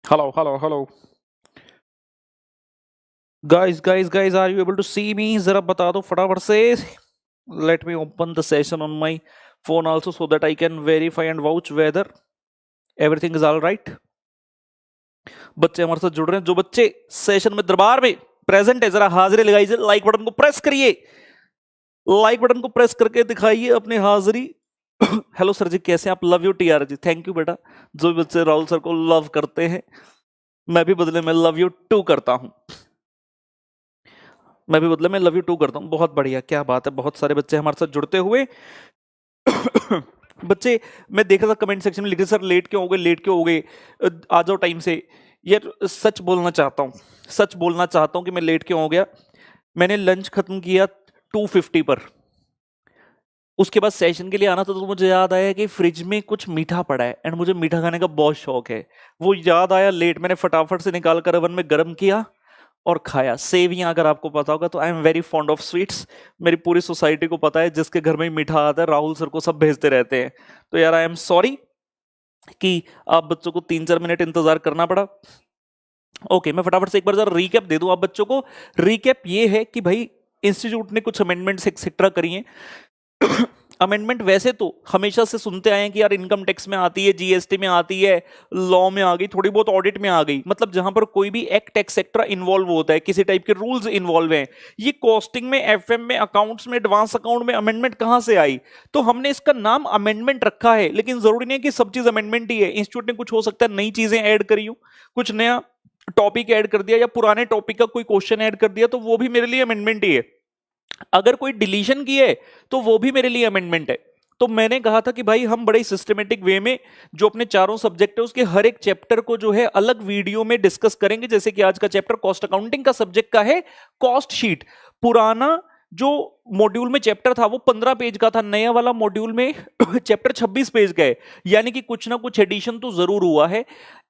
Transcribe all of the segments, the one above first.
Hello, hello, hello. Guys, are you able to see me? जरा बता दो फटाफट से. Let me open the session on my phone also so that I can verify and vouch whether everything is all right. बच्चे हमारे साथ जुड़ रहे हैं. जो बच्चे सेशन में दरबार में प्रेजेंट है जरा हाजिरी लगाइए. लाइक बटन को प्रेस करिए. लाइक बटन को प्रेस करके दिखाइए अपनी हाजिरी. हेलो सर जी, कैसे आप? Love you TR ji. Thank you बेटा. जो बच्चे राहुल सर को लव करते हैं, मैं भी बदले में लव यू टू करता हूं. मैं भी बदले में लव यू टू करता हूँ. बहुत बढ़िया, क्या बात है. बहुत सारे बच्चे हमारे साथ जुड़ते हुए. बच्चे, मैं देख रहा था कमेंट सेक्शन में लिख रहे सर लेट क्यों हो गए, लेट क्यों हो गए, आ जाओ टाइम से. यार सच बोलना चाहता हूँ, सच बोलना चाहता हूँ कि मैं लेट क्यों हो गया. मैंने लंच खत्म किया 2:50 पर. उसके बाद सेशन के लिए आना था तो मुझे याद आया कि फ्रिज में कुछ मीठा पड़ा है एंड मुझे मीठा खाने का बहुत शौक है. वो याद आया लेट. मैंने फटाफट से निकाल कर ओवन में गर्म किया और खाया. सेवियां, अगर आपको पता होगा तो I am very fond of sweets. मेरी पूरी सोसाइटी को पता है, जिसके घर में मीठा आता है राहुल सर को सब भेजते रहते हैं. तो यार आई एम सॉरी कि आप बच्चों को 3-4 मिनट इंतजार करना पड़ा. ओके, मैं फटाफट से एक बार जरा रीकैप दे दूं आप बच्चों को. रीकैप ये है कि भाई इंस्टीट्यूट ने कुछ अमेंडमेंट्स एक्सेट्रा करी हैं. अमेंडमेंट वैसे तो हमेशा से सुनते आए हैं कि यार इनकम टैक्स में आती है, जीएसटी में आती है, लॉ में आ गई, थोड़ी बहुत ऑडिट में आ गई. मतलब जहां पर कोई भी एक्ट एक्सेट्रा इन्वॉल्व होता है, किसी टाइप के रूल्स इन्वॉल्व हैं. ये कॉस्टिंग में, एफएम में, अकाउंट्स में, एडवांस अकाउंट में अमेंडमेंट कहां से आई? तो हमने इसका नाम अमेंडमेंट रखा है. लेकिन जरूरी नहीं है कि सब चीज अमेंडमेंट ही है. इंस्टीट्यूट ने कुछ हो सकता है नई चीजें ऐड करी हो, कुछ नया टॉपिक ऐड कर दिया या पुराने टॉपिक का कोई क्वेश्चन ऐड कर दिया, तो वो भी मेरे लिए अमेंडमेंट ही है. अगर कोई डिलीशन की है तो वो भी मेरे लिए अमेंडमेंट है. तो मैंने कहा था कि भाई हम बड़े सिस्टमेटिक वे में जो अपने चारों सब्जेक्ट है उसके हर एक चैप्टर को जो है अलग वीडियो में डिस्कस करेंगे. जैसे कि आज का चैप्टर कॉस्ट अकाउंटिंग का सब्जेक्ट का है कॉस्ट शीट. पुराना जो मॉड्यूल में चैप्टर था वो 15 पेज का था. नया वाला मॉड्यूल में चैप्टर 26 पेज का है. यानी कि कुछ ना कुछ एडिशन तो जरूर हुआ है.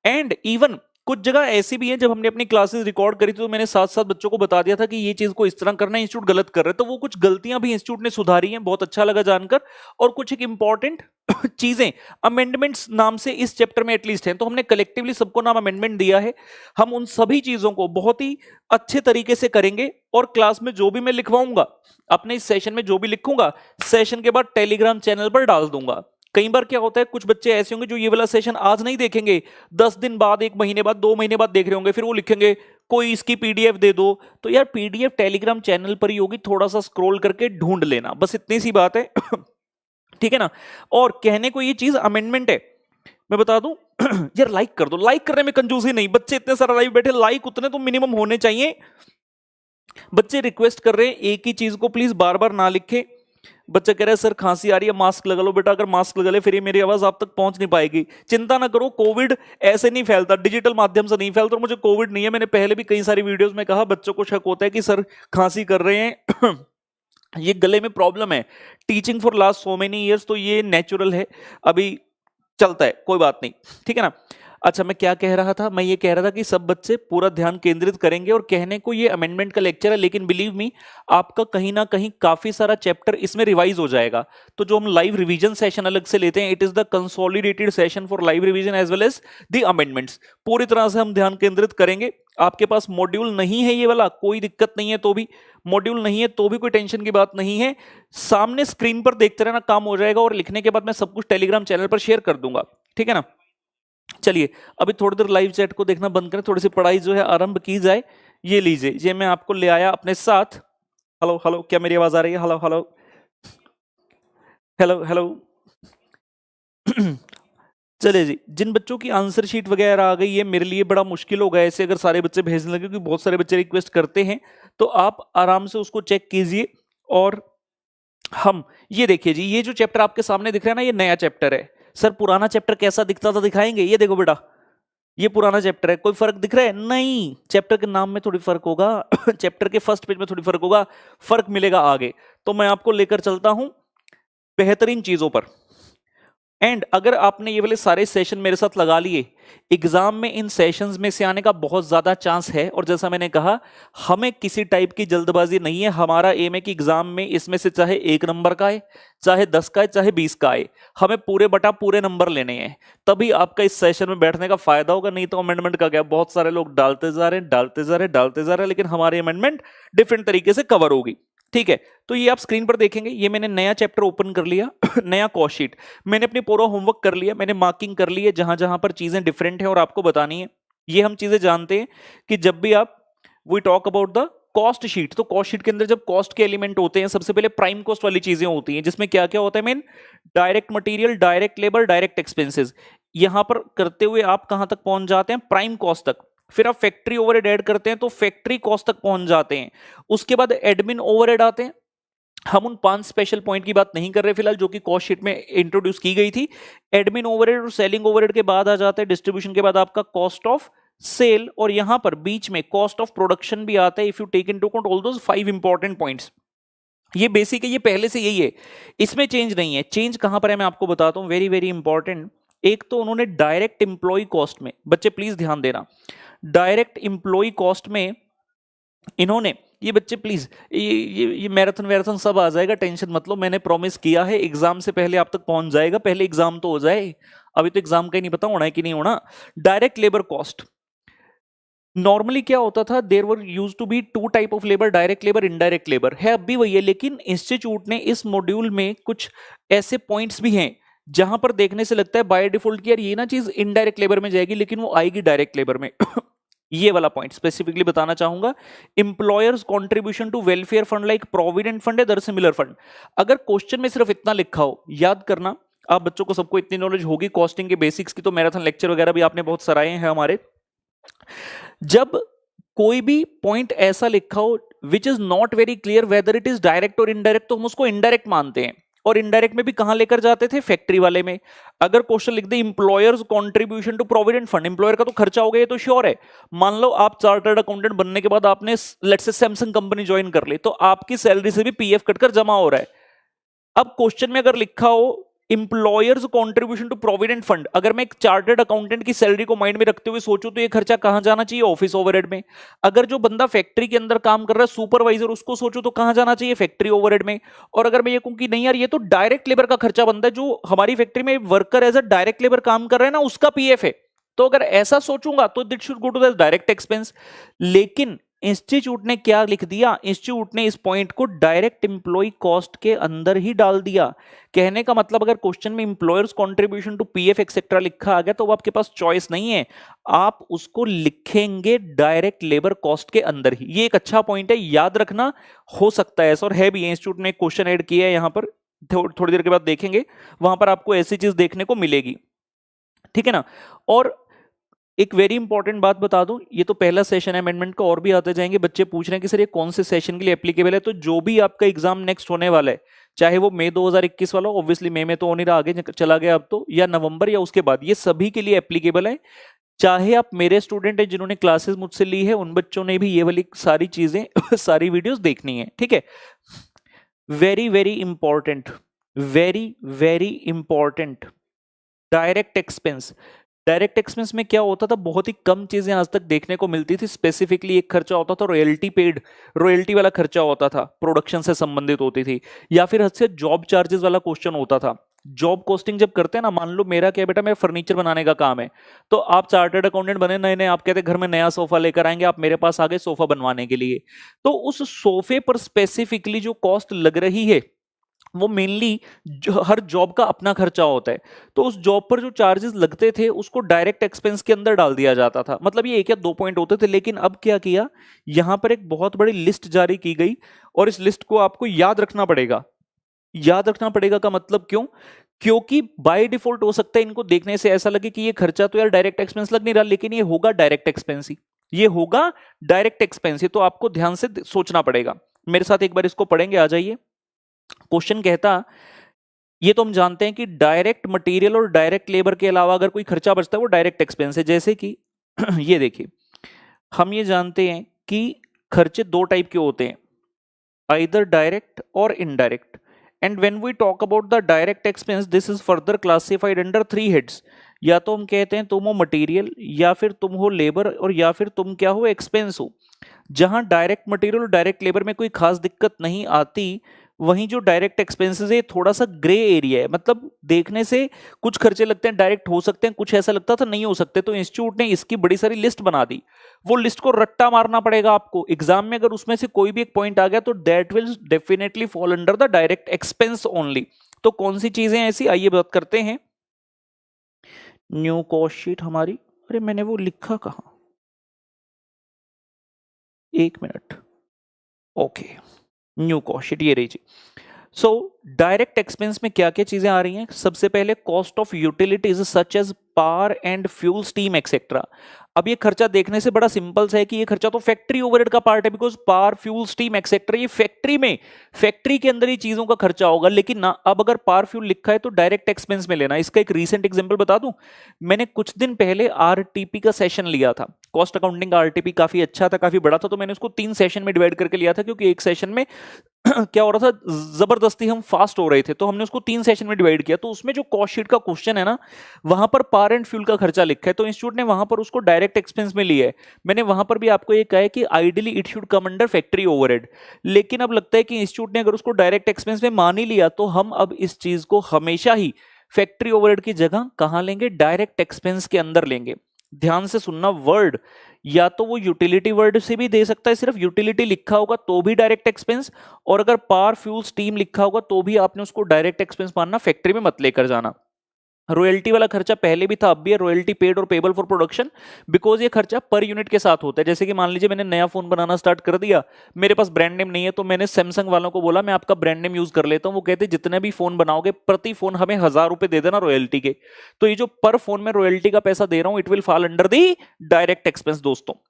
एंड इवन कुछ जगह ऐसी भी है, जब हमने अपनी क्लासेस रिकॉर्ड करी थी तो मैंने साथ साथ बच्चों को बता दिया था कि ये चीज को इस तरह करना है, इंस्टीट्यूट गलत कर रहे हैं. तो वो कुछ गलतियां भी इंस्टीट्यूट ने सुधारी हैं. बहुत अच्छा लगा जानकर. और कुछ एक इंपॉर्टेंट चीजें अमेंडमेंट्स नाम से इस चैप्टर में एटलीस्ट हैं. तो हमने कलेक्टिवली सबको नाम अमेंडमेंट दिया है. हम उन सभी चीजों को बहुत ही अच्छे तरीके से करेंगे. और क्लास में जो भी मैं लिखवाऊंगा, अपने इस सेशन में जो भी लिखूंगा, सेशन के बाद टेलीग्राम चैनल पर डाल दूंगा. कई बार क्या होता है, कुछ बच्चे ऐसे होंगे जो ये वाला सेशन आज नहीं देखेंगे, 10 दिन बाद, 1 महीने बाद, 2 महीने बाद देख रहे होंगे. फिर वो लिखेंगे कोई इसकी पीडीएफ दे दो. तो यार पीडीएफ टेलीग्राम चैनल पर ही होगी, थोड़ा सा स्क्रॉल करके ढूंढ लेना, बस इतनी सी बात है. ठीक है ना. और कहने को ये चीज अमेंडमेंट है. मैं बता दूं, यार लाइक कर दो. लाइक करने में कंजूसी नहीं. बच्चे इतने सारा लाइव बैठे, लाइक उतने तो मिनिमम होने चाहिए. बच्चे रिक्वेस्ट कर रहे हैं एक ही चीज को प्लीज बार बार ना लिखें. बच्चा कह रहा है सर खांसी आ रही है, मास्क लगा लो. बेटा अगर मास्क लगा ले फिर ये मेरी आवाज आप तक पहुंच नहीं पाएगी. चिंता ना करो, कोविड ऐसे नहीं फैलता, डिजिटल माध्यम से नहीं फैलता. और मुझे कोविड नहीं है. मैंने पहले भी कई सारी वीडियोस में कहा बच्चों को शक होता है कि सर खांसी कर रहे हैं. ये गले में प्रॉब्लम है. Teaching for last so many years, तो ये नेचुरल है, अभी चलता है, कोई बात नहीं. ठीक है ना. अच्छा, मैं क्या कह रहा था? मैं ये कह रहा था कि सब बच्चे पूरा ध्यान केंद्रित करेंगे. और कहने को ये अमेंडमेंट का लेक्चर है, लेकिन बिलीव मी आपका कहीं ना कहीं काफी सारा चैप्टर इसमें रिवाइज हो जाएगा. तो जो हम लाइव रिवीजन सेशन अलग से लेते हैं, it is the consolidated session for live revision as well as the amendments. पूरी तरह से हम ध्यान केंद्रित करेंगे. आपके पास मॉड्यूल नहीं है ये वाला, कोई दिक्कत नहीं है. तो भी मॉड्यूल नहीं है तो भी कोई टेंशन की बात नहीं है. सामने स्क्रीन पर देखते रहना, काम हो जाएगा. और लिखने के बाद मैं सब कुछ टेलीग्राम चैनल पर शेयर कर दूंगा. ठीक है ना. चलिए अभी थोड़ी देर लाइव चैट को देखना बंद करें, थोड़ी सी पढ़ाई जो है आरंभ की जाए. ये लीजिए, ये मैं आपको ले आया अपने साथ. हेलो हेलो, क्या मेरी आवाज आ रही है? Hello hello hello hello. चलिए जी, जिन बच्चों की आंसर शीट वगैरह आ गई है, मेरे लिए बड़ा मुश्किल होगा ऐसे अगर सारे बच्चे भेजने लगे, क्योंकि बहुत सारे बच्चे रिक्वेस्ट करते हैं. तो आप आराम से उसको चेक कीजिए. और हम ये देखिए जी, ये जो चैप्टर आपके सामने दिख रहा है ना, ये नया चैप्टर है. सर पुराना चैप्टर कैसा दिखता था दिखाएंगे? ये देखो बेटा, ये पुराना चैप्टर है. कोई फर्क दिख रहा है? नहीं. चैप्टर के नाम में थोड़ी फर्क होगा. चैप्टर के फर्स्ट पेज में थोड़ी फर्क होगा. फर्क मिलेगा आगे. तो मैं आपको लेकर चलता हूं बेहतरीन चीजों पर. एंड अगर आपने ये वाले सारे सेशन मेरे साथ लगा लिए, एग्जाम में इन सेशंस में से आने का बहुत ज्यादा चांस है। और जैसा मैंने कहा, हमें किसी टाइप की जल्दबाजी नहीं है। हमारा एम है कि एग्जाम में इसमें से चाहे 1 नंबर का आए, चाहे 10 का आए, चाहे 20 का आए, हमें पूरे बटा पूरे नंबर लेने हैं। तभी आपका इस सेशन में बैठने का फायदा होगा। नहीं तो अमेंडमेंट का क्या, बहुत सारे लोग डालते जा रहे हैं, डालते जा रहे हैं, डालते जा रहे हैं, लेकिन हमारी अमेंडमेंट डिफरेंट तरीके से कवर होगी। ठीक है, तो ये आप स्क्रीन पर देखेंगे, ये मैंने नया चैप्टर ओपन कर लिया नया कॉस्ट शीट। मैंने अपनी पूरा होमवर्क कर लिया, मैंने मार्किंग कर ली है जहां जहां पर चीजें डिफरेंट है और आपको बतानी है। ये हम चीजें जानते हैं कि जब भी आप we talk about the cost sheet, तो कॉस्ट शीट के अंदर जब कॉस्ट के एलिमेंट होते हैं, सबसे पहले प्राइम कॉस्ट वाली चीजें होती हैं, जिसमें क्या क्या होता है main, direct material, direct labour, direct expenses. यहां पर करते हुए आप कहां तक पहुंच जाते हैं, प्राइम कॉस्ट तक। फिर आप फैक्ट्री ओवरहेड ऐड करते हैं तो फैक्ट्री कॉस्ट तक पहुंच जाते हैं। उसके बाद एडमिन ओवरहेड आते हैं। हम उन 5 स्पेशल पॉइंट की बात नहीं कर रहे फिलहाल, जो कि कॉस्ट शीट में इंट्रोड्यूस की गई थी। एडमिन ओवरहेड और सेलिंग ओवरहेड के बाद आ जाता है डिस्ट्रीब्यूशन के बाद आपका कॉस्ट ऑफ सेल, और यहां पर बीच में कॉस्ट ऑफ प्रोडक्शन भी आता है। If you take into account all those 5 important points, ये बेसिक है, ये पहले से यही है, इसमें चेंज नहीं है। चेंज कहां पर है मैं आपको बताता हूं, वेरी वेरी इंपॉर्टेंट। एक तो उन्होंने डायरेक्ट इंप्लॉय कॉस्ट में, बच्चे प्लीज ध्यान देना, डायरेक्ट इंप्लॉय कॉस्ट में इन्होंने, ये बच्चे प्लीज, ये मैराथन वैराथन सब आ जाएगा, टेंशन मत लो। मैंने प्रॉमिस किया है एग्जाम से पहले आप तक पहुंच जाएगा, पहले एग्जाम तो हो जाए। अभी तो एग्जाम का ही नहीं पता होना है कि नहीं होना। डायरेक्ट लेबर कॉस्ट, नॉर्मली क्या होता था, there were used to be 2 type of labour, direct labour, indirect labour, है अब भी वही है। लेकिन इंस्टीट्यूट ने इस मॉड्यूल में कुछ ऐसे पॉइंट्स भी हैं जहां पर देखने से लगता है बाय डिफॉल्ट कि यार ये ना चीज इनडायरेक्ट लेबर में जाएगी, लेकिन वो आएगी डायरेक्ट लेबर में ये वाला पॉइंट स्पेसिफिकली बताना चाहूंगा। Employers contribution to welfare fund like provident fund, other similar fund. अगर क्वेश्चन में सिर्फ इतना लिखा हो, याद करना, आप बच्चों को सबको इतनी नॉलेज होगी कॉस्टिंग के बेसिक्स की, तो मैराथन लेक्चर वगैरह भी आपने बहुत सराहे हैं हमारे। जब कोई भी पॉइंट ऐसा लिखा हो which is not very clear whether it is direct और इनडायरेक्ट, तो हम उसको इनडायरेक्ट मानते हैं। और इनडायरेक्ट में भी कहां लेकर जाते थे, फैक्ट्री वाले में। अगर क्वेश्चन लिख दे employer's contribution to provident fund, employer का तो खर्चा हो गया, ये तो श्योर है। मान लो आप चार्टर्ड अकाउंटेंट बनने के बाद आपने let's say Samsung company join कर ली, तो आपकी सैलरी से भी पीएफ कटकर जमा हो रहा है। अब क्वेश्चन में अगर लिखा हो employers contribution to provident fund, अगर मैं एक चार्टर्ड अकाउंटेंट की सैलरी को माइंड में रखते हुए सोचूं, तो ये खर्चा कहां जाना चाहिए, ऑफिस ओवरहेड में। अगर जो बंदा फैक्ट्री के अंदर काम कर रहा है, सुपरवाइजर, उसको सोचो तो कहां जाना चाहिए, फैक्ट्री ओवरहेड में। और अगर मैं ये कहूं कि नहीं यार, ये तो डायरेक्ट लेबर का खर्चा बनता है, जो हमारी फैक्ट्री में worker as a direct labour काम कर रहे हैं ना, उसका पीएफ है, तो अगर ऐसा सोचूंगा तो that should go to the direct expense. लेकिन इंस्टीट्यूट ने क्या लिख दिया, इंस्टीट्यूट ने इस पॉइंट को डायरेक्ट एम्प्लॉय कॉस्ट के अंदर ही डाल दिया। कहने का मतलब, अगर क्वेश्चन में employers contribution to PF etcetera लिखा आ गया, तो आपके पास चॉइस नहीं है, आप उसको लिखेंगे डायरेक्ट लेबर कॉस्ट के अंदर ही। ये एक अच्छा पॉइंट है, याद रखना। हो सकता है ऐसा, और है भी, इंस्टीट्यूट ने एक क्वेश्चन ऐड किया है यहां पर, थोड़ी देर के बाद देखेंगे, वहां पर आपको ऐसी चीज देखने को मिलेगी। ठीक है ना। और एक वेरी इंपॉर्टेंट बात बता दूं, ये तो पहला सेशन है अमेंडमेंट का, और भी आते जाएंगे। बच्चे पूछ रहे हैं कि सर ये कौन से सेशन के लिए एप्लीकेबल है, तो जो भी आपका एग्जाम नेक्स्ट होने वाला है, चाहे वो मई 2021 वाला, ऑब्वियसली मई में तो हो नहीं रहा, आगे चला गया अब तो, या नवंबर या उसके बाद, ये सभी के लिए एप्लीकेबल है। चाहे आप मेरे स्टूडेंट हैं जिन्होंने क्लासेस मुझसे ली है, उन बच्चों ने भी ये वाली सारी चीजें सारी वीडियोस देखनी है। ठीक है, very very important, very very important, direct expense. Direct expense में क्या होता था, बहुत ही कम चीजें आज तक देखने को मिलती थी। स्पेसिफिकली एक खर्चा होता था रॉयल्टी पेड, रॉयल्टी वाला खर्चा होता था, प्रोडक्शन से संबंधित होती थी, या फिर हद से जॉब चार्जेस वाला क्वेश्चन होता था। जॉब कॉस्टिंग जब करते हैं ना, मान लो मेरा क्या बेटा, मेरा फर्नीचर बनाने का काम है, तो आप चार्टर्ड अकाउंटेंट बने नए नए, आप कहते घर में नया सोफा लेकर आएंगे, आप मेरे पास आ गए सोफा बनवाने के लिए, तो उस सोफे पर स्पेसिफिकली जो कॉस्ट लग रही है, वो मेनली हर जॉब का अपना खर्चा होता है। तो उस जॉब पर जो चार्जेस लगते थे, उसको डायरेक्ट एक्सपेंस के अंदर डाल दिया जाता था। मतलब ये एक या दो पॉइंट होते थे, लेकिन अब क्या किया, यहां पर एक बहुत बड़ी लिस्ट जारी की गई, और इस लिस्ट को आपको याद रखना पड़ेगा। याद रखना पड़ेगा का मतलब क्यों, क्योंकि बाय डिफॉल्ट हो सकता है इनको देखने से ऐसा लगे कि ये खर्चा तो यार डायरेक्ट एक्सपेंस लग नहीं रहा, लेकिन ये होगा डायरेक्ट एक्सपेंस ही, ये होगा डायरेक्ट एक्सपेंस ही। तो आपको ध्यान से सोचना पड़ेगा। मेरे साथ एक बार इसको पढ़ेंगे, आ जाइए। क्वेश्चन कहता, ये तो हम जानते हैं कि डायरेक्ट मटेरियल और डायरेक्ट लेबर के अलावा अगर कोई खर्चा बचता है वो डायरेक्ट एक्सपेंस है। जैसे कि ये देखिए, हम ये जानते हैं कि खर्चे 2 टाइप के होते हैं, आइदर डायरेक्ट और इनडायरेक्ट। And when we talk about the direct expense this is further classified under 3 heads. या तो हम कहते हैं तुम हो मटेरियल, या फिर तुम हो लेबर, और या फिर तुम क्या हो, एक्सपेंस हो। जहां डायरेक्ट मटेरियल और डायरेक्ट लेबर में कोई खास दिक्कत नहीं आती, वहीं जो डायरेक्ट एक्सपेंसेस है थोड़ा सा ग्रे एरिया है। मतलब देखने से कुछ खर्चे लगते हैं डायरेक्ट हो सकते हैं, कुछ ऐसा लगता था नहीं हो सकते, तो इंस्टीट्यूट ने इसकी बड़ी सारी लिस्ट बना दी। वो लिस्ट को रट्टा मारना पड़ेगा आपको एग्जाम में, अगर उसमें से कोई भी एक पॉइंट आ गया तो that will definitely fall under the direct expense only. तो कौन सी चीजें ऐसी, आइए बात करते हैं। न्यू कॉस्ट शीट हमारी, अरे मैंने वो लिखा कहा, एक minute, okay, new cost sheet ये रही जी। सो डायरेक्ट एक्सपेंस में क्या क्या चीजें आ रही हैं? सबसे पहले cost of utilities such as power and fuel, steam etcetera. अब ये खर्चा देखने से बड़ा सिंपल सा है कि ये खर्चा तो फैक्ट्री ओवरहेड का पार्ट है, because power, fuel, steam etcetera ये फैक्ट्री में, फैक्ट्री के अंदर ही चीजों का खर्चा होगा। लेकिन ना, अब अगर पावर फ्यूल लिखा है तो डायरेक्ट एक्सपेंस में लेना। इसका एक रीसेंट एग्जांपल बता दूं, मैंने कुछ दिन पहले आरटीपी का सेशन लिया था, कॉस्ट अकाउंटिंग का आरटीपी, काफी अच्छा था, काफी बड़ा था, तो मैंने उसको 3 सेशन में डिवाइड करके लिया था, क्योंकि एक सेशन में क्या हो रहा था, जबरदस्ती हम फास्ट हो रहे थे, तो हमने उसको 3 सेशन में डिवाइड किया। तो उसमें जो कॉस्ट शीट का क्वेश्चन है ना, वहां पर पावर एंड फ्यूल का खर्चा लिखा है, तो इंस्टीट्यूट ने वहां पर उसको डायरेक्ट एक्सपेंस में लिया है। मैंने वहां पर भी आपको ये कहा है कि ideally it should come under factory overhead, लेकिन अब लगता है कि इंस्टीट्यूट ने अगर उसको डायरेक्ट एक्सपेंस में मान ही लिया, तो हम अब इस चीज को हमेशा ही फैक्ट्री ओवरहेड की जगह कहां लेंगे, डायरेक्ट एक्सपेंस के अंदर लेंगे। ध्यान से सुनना, वर्ड या तो वो यूटिलिटी वर्ड से भी दे सकता है, सिर्फ यूटिलिटी लिखा होगा तो भी डायरेक्ट एक्सपेंस, और अगर पावर, फ्यूल, स्टीम लिखा होगा तो भी आपने उसको डायरेक्ट एक्सपेंस मानना, फैक्ट्री में मत लेकर जाना। रॉयल्टी वाला खर्चा पहले भी था, अब भी है, रॉयल्टी पेड और पेबल फॉर प्रोडक्शन, बिकॉज ये खर्चा पर यूनिट के साथ होता है। जैसे कि मान लीजिए मैंने नया फोन बनाना स्टार्ट कर दिया, मेरे पास ब्रांड नेम नहीं है, तो मैंने सैमसंग वालों को बोला मैं आपका ब्रांड नेम यूज कर लेता हूं। वो कहते जितने भी फोन बनाओगे प्रति फोन हमें 1000 रुपए दे देना रॉयल्टी के। तो ये जो पर फोन में रॉयल्टी का पैसा दे रहा हूं, it will fall under the direct expense दोस्तों।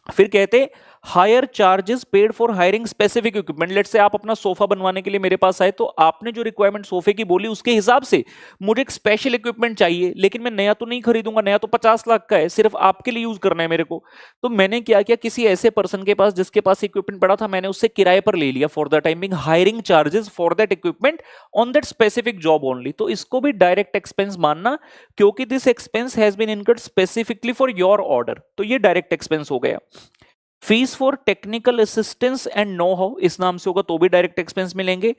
फिर कहते hire charges paid for hiring specific equipment. Let's say आप अपना सोफा बनवाने के लिए मेरे पास आए, तो आपने जो रिक्वायरमेंट सोफे की बोली उसके हिसाब से मुझे एक स्पेशल इक्विपमेंट चाहिए, लेकिन मैं नया तो नहीं खरीदूंगा, नया तो 50 लाख का है, सिर्फ आपके लिए यूज करना है मेरे को। तो मैंने क्या किया, किसी ऐसे पर्सन के पास जिसके पास इक्विपमेंट पड़ा था, मैंने उससे किराए पर ले लिया for the timing, hiring charges for that equipment on that specific job only. तो इसको भी डायरेक्ट एक्सपेंस मानना, क्योंकि this expense has been incurred specifically for your order, तो ये डायरेक्ट एक्सपेंस हो गया। Fees for technical assistance and know how, इस नाम से होगा तो भी डायरेक्ट एक्सपेंस मिलेंगे।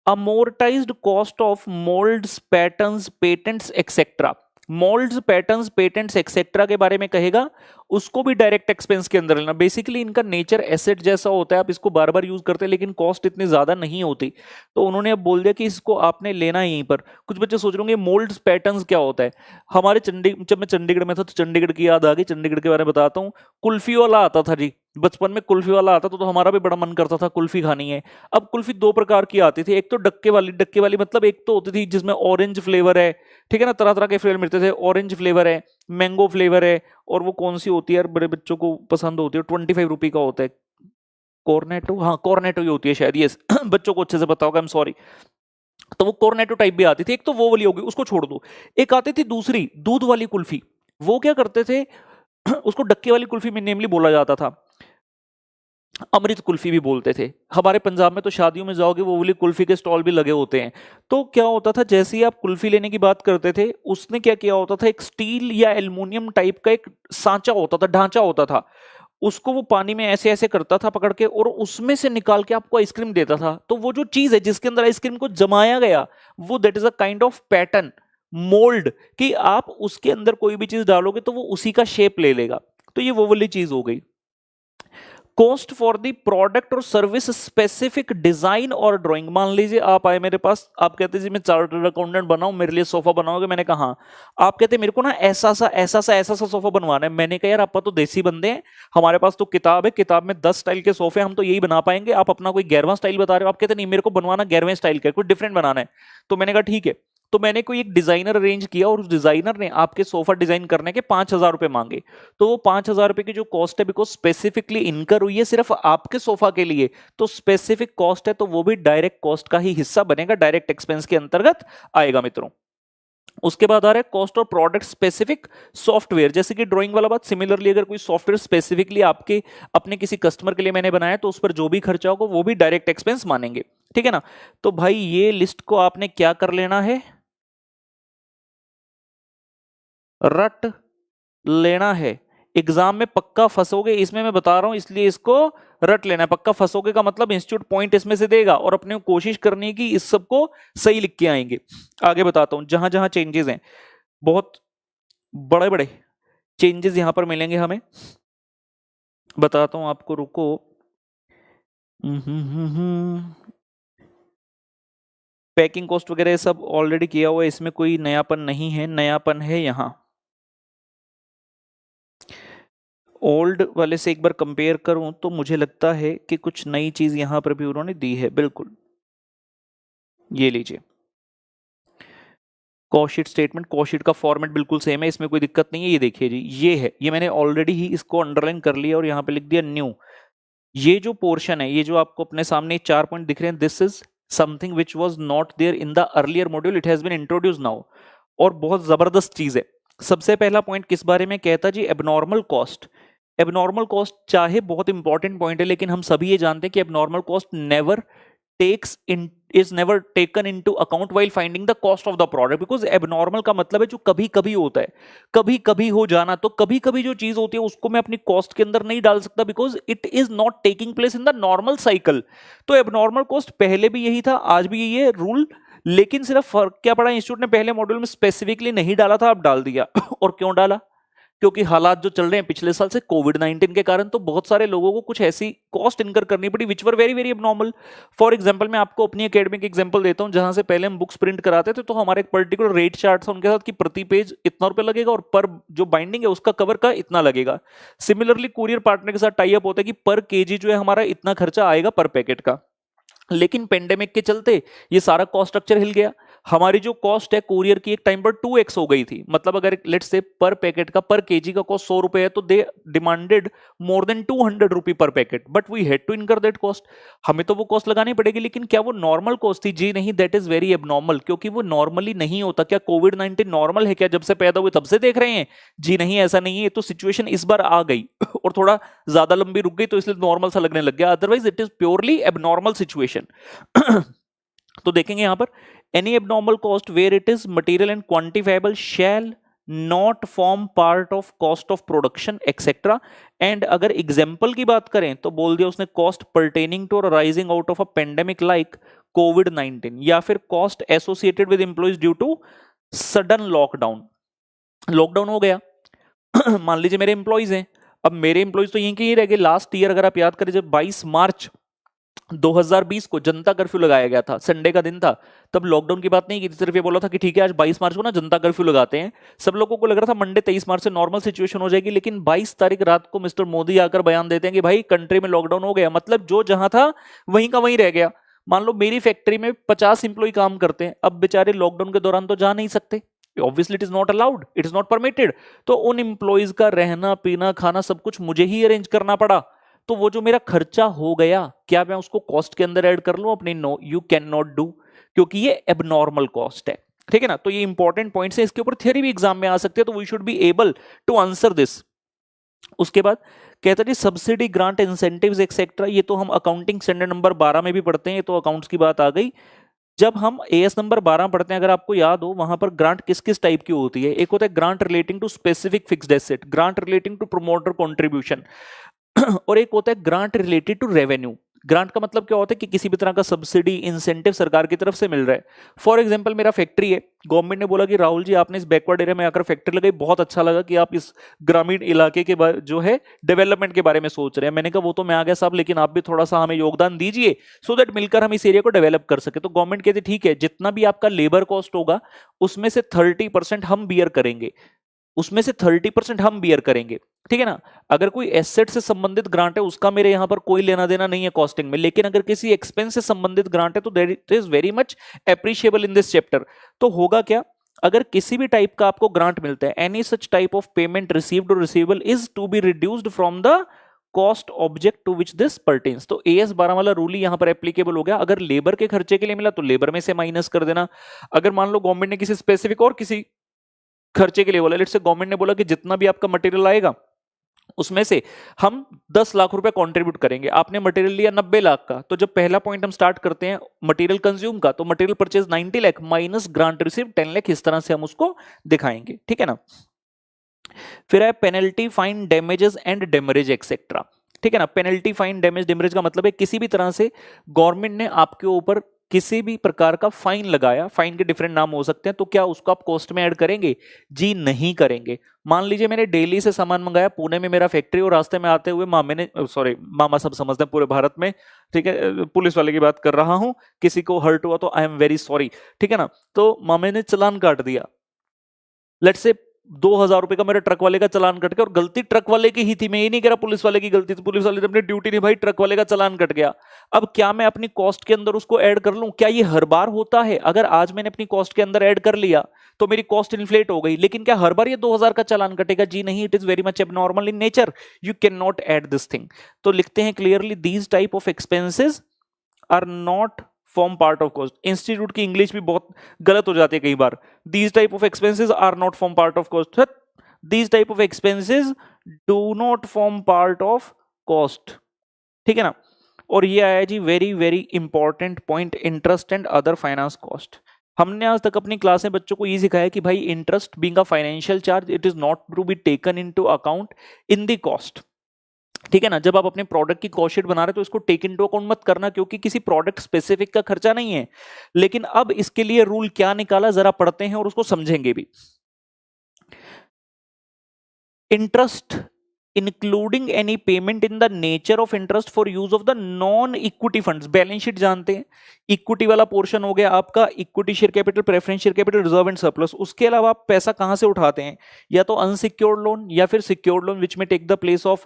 Amortised cost of moulds, patterns, patents etcetera. Moulds, patterns, patents etcetera के बारे में कहेगा, उसको भी डायरेक्ट एक्सपेंस के अंदर लेना। बेसिकली इनका नेचर एसेट जैसा होता है, आप इसको बार बार यूज करते हैं, लेकिन कॉस्ट इतनी ज्यादा नहीं होती, तो उन्होंने अब बोल दिया कि इसको आपने लेना है यहीं पर। कुछ बच्चे सोच रहे होंगे मोल्ड्स, पैटर्न्स क्या होता है। हमारे जब मैं चंडीगढ़ में था तो चंडीगढ़ की याद आ गई, चंडीगढ़ के बारे में बताता हूँ। कुल्फी वाला आता था जी, बचपन में कुल्फी वाला आता तो हमारा भी बड़ा मन करता था कुल्फी खानी है। अब कुल्फी 2 प्रकार की आती थी, एक तो डक्के वाली मतलब एक तो होती थी जिसमें ऑरेंज फ्लेवर है, ठीक है ना, तरह तरह के फ्लेवर मिलते थे, ऑरेंज फ्लेवर है, मैंगो फ्लेवर है, और वो कौन सी होती है यार, बड़े बच्चों को पसंद होती है, 25 रुपए का होता है, कॉर्नेटो, हाँ कॉर्नेटो ही होती है शायद, ये बच्चों को अच्छे से पता होगा, आई एम सॉरी। तो वो कॉर्नेटो टाइप भी आती थी, एक तो वो वाली होगी, उसको छोड़ दो। एक आती थी दूसरी दूध वाली कुल्फी, वो क्या करते थे उसको डक्के वाली कुल्फी में नेमली बोला जाता था, अमृत कुल्फी भी बोलते थे। हमारे पंजाब में तो शादियों में जाओगे वो वाली कुल्फी के स्टॉल भी लगे होते हैं। तो क्या होता था, जैसे ही आप कुल्फी लेने की बात करते थे, उसने क्या किया होता था, एक स्टील या एल्युमिनियम टाइप का एक सांचा होता था, ढांचा होता था, उसको वो पानी में ऐसे ऐसे करता था पकड़ के, और उसमें से निकाल के आपको आइसक्रीम देता था। तो वो जो चीज है जिसके अंदर आइसक्रीम को जमाया गया, वो that is a kind of pattern, mould, कि आप उसके अंदर कोई भी चीज डालोगे तो वो उसी का शेप ले लेगा। तो ये वो वाली चीज हो गई। कॉस्ट फॉर द प्रोडक्ट और सर्विस स्पेसिफिक डिजाइन और ड्राइंग। मान लीजिए आप आए मेरे पास, आप कहते जी मैं चार्टर्ड अकाउंटेंट बनाऊं, मेरे लिए सोफा बनाओगे। मैंने कहा हाँ। आप कहते मेरे को ना ऐसा सा सोफा बनवाना है। मैंने कहा यार आप तो देसी बंदे हैं, हमारे पास तो किताब है, किताब में 10 स्टाइल के सोफे, हम तो यही बना पाएंगे, आप अपना कोई 11वां स्टाइल बता रहे हो। आप कहते नहीं, मेरे को बनवाना 11वें स्टाइल का, कुछ डिफरेंट बनाना है। तो मैंने कहा ठीक है। तो मैंने कोई एक डिजाइनर अरेंज किया, और उस डिजाइनर ने आपके सोफा डिजाइन करने के 5000 रुपए मांगे। तो वो 5000 रुपए की जो कॉस्ट है, बिकॉज स्पेसिफिकली इनकर हुई है सिर्फ आपके सोफा के लिए, तो स्पेसिफिक कॉस्ट है, तो वो भी डायरेक्ट कॉस्ट का ही हिस्सा बनेगा, डायरेक्ट एक्सपेंस के अंतर्गत आएगा मित्रों। उसके बाद आ रहा है cost of product specific software. जैसे कि ड्राइंग वाला बात, सिमिलरली अगर कोई सॉफ्टवेयर स्पेसिफिकली आपके अपने किसी कस्टमर के लिए मैंने बनाया, तो उस पर जो भी खर्चा होगा वो भी डायरेक्ट एक्सपेंस मानेंगे। ठीक है ना। तो भाई ये लिस्ट को आपने क्या कर लेना है, रट लेना है। एग्जाम में पक्का फंसोगे इसमें मैं बता रहा हूं, इसलिए इसको रट लेना है। पक्का फंसोगे का मतलब इंस्टीट्यूट पॉइंट इसमें से देगा और अपने को कोशिश करनी है कि इस सबको सही लिख के आएंगे। आगे बताता हूं जहां जहां चेंजेस हैं, बहुत बड़े बड़े चेंजेस यहां पर मिलेंगे हमें, बताता हूं आपको, रुको। पैकिंग कॉस्ट वगैरह सब ऑलरेडी किया हुआ है, इसमें कोई नयापन नहीं है, नयापन है यहां ओल्ड वाले से एक बार कंपेयर करूं तो मुझे लगता है कि कुछ नई चीज यहां पर भी उन्होंने दी है। बिल्कुल, ये लीजिए कॉस्ट स्टेटमेंट, कॉस्ट का फॉर्मेट बिल्कुल सेम है, इसमें कोई दिक्कत नहीं है। ये देखिए जी, ये है, ये मैंने ऑलरेडी ही इसको अंडरलाइन कर लिया और यहाँ पे लिख दिया न्यू। ये जो पोर्शन है, ये जो आपको अपने सामने 4 पॉइंट दिख रहे हैं, this is something which was not there in the earlier module, it has been introduce now. और बहुत जबरदस्त चीज है। सबसे पहला पॉइंट किस बारे में कहता जी, एबनॉर्मल कॉस्ट। एबनॉर्मल कॉस्ट चाहे बहुत इंपॉर्टेंट पॉइंट है, लेकिन हम सभी ये जानते हैं कि abnormal cost never takes in is never taken into account while finding the cost of the product, because abnormal का मतलब है जो कभी कभी होता है, कभी कभी हो जाना। तो कभी कभी जो चीज होती है उसको मैं अपनी कॉस्ट के अंदर नहीं डाल सकता, because it is not taking place in the normal cycle. तो एबनॉर्मल कॉस्ट पहले भी यही था, आज भी यही है रूल, लेकिन सिर्फ फर्क क्या पड़ा, इंस्टीट्यूट ने पहले मॉड्यूल में स्पेसिफिकली नहीं डाला था, अब डाल दिया। और क्यों डाला, क्योंकि हालात जो चल रहे हैं पिछले साल से कोविड-19 के कारण, तो बहुत सारे लोगों को कुछ ऐसी कॉस्ट इनकर करनी पड़ी which were very very abnormal. For example मैं आपको अपनी एकेडमिक एग्जांपल देता हूं, जहां से पहले हम बुक्स प्रिंट कराते थे तो हमारे एक पर्टिकुलर रेट चार्ट था उनके साथ कि प्रति पेज इतना रुपया लगेगा और पर जो बाइंडिंग है उसका कवर का इतना लगेगा। सिमिलरली कुरियर पार्टनर के साथ टाई अप होता है कि पर केजी जो है हमारा इतना खर्चा आएगा पर पैकेट का। लेकिन पेंडेमिक के चलते ये सारा कॉस्ट स्ट्रक्चर हिल गया। हमारी जो कॉस्ट है कुरियर की एक टाइम पर 2x हो गई थी, मतलब अगर लेट्स से पर पैकेट का पर केजी का कॉस्ट 100 रुपए है तो they demanded more than 200 rupee per packet, but we had to incur that cost. हमें तो वो कॉस्ट लगानी पड़ेगी, लेकिन क्या वो नॉर्मल कॉस्ट थी? जी नहीं, दैट इज वेरी एबनॉर्मल, क्योंकि वो नॉर्मली नहीं होता। क्या कोविड-19 नॉर्मल है क्या, जब से पैदा हुए तब से देख रहे हैं? जी नहीं, ऐसा नहीं है। तो सिचुएशन इस बार आ गई और थोड़ा ज्यादा लंबी रुक गई तो इसलिए नॉर्मल सा लगने लग गया, otherwise it is purely abnormal situation. तो देखेंगे यहां पर, any abnormal cost where it is material and quantifiable shall not form part of cost of production etc। and अगर एग्जाम्पल की बात करें तो बोल दिया उसने cost pertaining to or arising out of a pandemic like COVID-19, या फिर cost associated with employees due to sudden lockdown। Lockdown हो गया मान लीजिए मेरे एम्प्लॉइज हैं, अब मेरे एम्प्लॉइज तो यहीं के ही रह गए। लास्ट ईयर अगर आप याद करें, जब 22 मार्च 2020 को जनता कर्फ्यू लगाया गया था, संडे का दिन था, तब लॉकडाउन की बात नहीं की थी, सिर्फ ये बोला था कि ठीक है आज 22 मार्च को ना जनता कर्फ्यू लगाते हैं। सब लोगों को लग रहा था मंडे 23 मार्च से नॉर्मल सिचुएशन हो जाएगी, लेकिन 22 तारीख रात को मिस्टर मोदी आकर बयान देते हैं कि भाई कंट्री में लॉकडाउन हो गया। मतलब जो जहां था वहीं का वहीं रह गया। मान लो मेरी फैक्ट्री में 50 इंप्लॉय काम करते हैं, अब बेचारे लॉकडाउन के दौरान तो जा नहीं सकते, obviously it is not allowed, it is not permitted. तो उन इंप्लॉइज का रहना पीना खाना सब कुछ मुझे ही अरेंज करना पड़ा। तो वो जो मेरा खर्चा हो गया, क्या मैं उसको कॉस्ट के अंदर ऐड कर लूं अपने? No, you can not do, क्योंकि ये एबनॉर्मल कॉस्ट है। ठीक है ना। तो ये इंपॉर्टेंट पॉइंट्स है, इसके ऊपर थ्योरी भी एग्जाम में आ सकती है, तो we should be able to answer this. उसके बाद कहता है सब्सिडी ग्रांट इंसेंटिव्स एक्सेट्रा, ये तो हम अकाउंटिंग स्टैंडर्ड नंबर 12 में भी पढ़ते हैं, तो अकाउंट्स की बात आ गई। जब हम एएस नंबर 12 पढ़ते हैं, अगर आपको याद हो, वहां पर ग्रांट किस किस टाइप की होती है? एक होता है grant relating to specific fixed asset, grant relating to promoter contribution, और एक होता है grant related to revenue. Grant का मतलब क्या होता है कि किसी भी तरह का सब्सिडी इंसेंटिव सरकार की तरफ से मिल रहा है। फॉर एग्जांपल मेरा फैक्ट्री है, गवर्नमेंट ने बोला कि राहुल जी आपने इस बैकवर्ड एरिया में आकर फैक्ट्री लगाई, बहुत अच्छा लगा कि आप इस ग्रामीण इलाके के जो है डेवलपमेंट के बारे में सोच रहे हैं। मैंने कहा वो तो मैं आ गया साहब, लेकिन आप भी थोड़ा सा हमें योगदान दीजिए सो दैट मिलकर हम इस एरिया को डेवलप कर सके। तो गवर्नमेंट कहती ठीक है, जितना भी आपका लेबर कॉस्ट होगा उसमें से 30% हम बियर करेंगे, उसमें से 30% हम बियर करेंगे। ठीक है ना। अगर कोई एसेट से संबंधित ग्रांट है उसका मेरे यहां पर कोई लेना देना नहीं है कॉस्टिंग में, लेकिन अगर किसी एक्सपेंस से संबंधित ग्रांट है तो that is very much appreciable in this chapter. तो होगा क्या, अगर किसी भी टाइप का आपको ग्रांट मिलता है, any such type of payment received और receivable is to be reduced from the cost object to which this pertains. तो एएस 12 वाला रूल यहां पर एप्लीकेबल हो गया। अगर लेबर के खर्चे के लिए मिला तो लेबर में से माइनस कर देना। अगर मान लो गवर्नमेंट ने किसी स्पेसिफिक और किसी खर्चे के लिए बोला, लेट्स से गवर्नमेंट ने बोला कि जितना भी आपका मटेरियल आएगा उसमें से हम 10 लाख रुपए कंट्रीब्यूट करेंगे। आपने मटेरियल लिया 90 लाख का, तो जब पहला पॉइंट हम स्टार्ट करते हैं मटेरियल कंज्यूम का, तो material purchase 90 lakh minus grant receive 10 lakh, इस तरह से हम उसको दिखाएंगे, ठीक है ना। फिर है penalty, fine, damages and demurrage etcetera, ठीक है ना। पेनल्टी, फाइन, डैमेज, डेमरेज का मतलब है किसी भी तरह से गवर्नमेंट ने आपके ऊपर किसी भी प्रकार का फाइन लगाया, फाइन के डिफरेंट नाम हो सकते हैं, तो क्या उसको आप कॉस्ट में ऐड करेंगे? जी नहीं करेंगे। मान लीजिए मैंने दिल्ली से सामान मंगाया, पुणे में मेरा फैक्ट्री, और रास्ते में आते हुए मामे ने, सॉरी मामा सब समझते हैं पूरे भारत में, ठीक है, पुलिस वाले की बात कर रहा हूं, किसी को हर्ट हुआ तो आई एम वेरी सॉरी, ठीक है ना। तो मामे ने चालान काट दिया, लेट्स से 2,000 रुपए का मेरे ट्रक वाले का चालान कट गया, और गलती ट्रक वाले की ही थी, मैं ये नहीं कह रहा पुलिस वाले की गलती थी, पुलिस वाले ने अपनी ड्यूटी निभाई, ट्रक वाले का चालान कट गया। अब क्या मैं अपनी कॉस्ट के अंदर उसको ऐड कर लूं? क्या ये हर बार होता है? अगर आज मैंने अपनी कॉस्ट के अंदर ऐड कर लिया तो मेरी कॉस्ट इन्फ्लेट हो गई, लेकिन क्या हर बार ये 2,000 का चालान कटेगा? जी नहीं, it is very much abnormal in nature, you can not add this thing. तो लिखते हैं clearly, these type of expenses are not form part of cost. Institute की इंग्लिश भी बहुत गलत हो जाती है कई बार। These type of expenses are not form part of cost, these type of expenses do not form part of cost, ठीक है ना। और ये आया जी very very important point, interest and other finance cost. हमने आज तक अपनी क्लास में बच्चों को ये सिखाया कि भाई interest being a financial charge, it is not to be taken into account in the cost, ठीक है ना। जब आप अपने प्रोडक्ट की कॉस्ट शीट बना रहे हो तो इसको टेक इनटू अकाउंट मत करना, क्योंकि किसी प्रोडक्ट स्पेसिफिक का खर्चा नहीं है। लेकिन अब इसके लिए रूल क्या निकाला जरा पढ़ते हैं और उसको समझेंगे भी। Interest including any payment in the nature of interest for use of the non equity funds. Balance sheet जानते हैं, इक्विटी वाला पोर्शन हो गया आपका, equity share capital, preference share capital, reserve and surplus. उसके अलावा आप पैसा कहां से उठाते हैं? या तो अनसिक्योर्ड लोन या फिर सिक्योर्ड लोन, विच में take the place of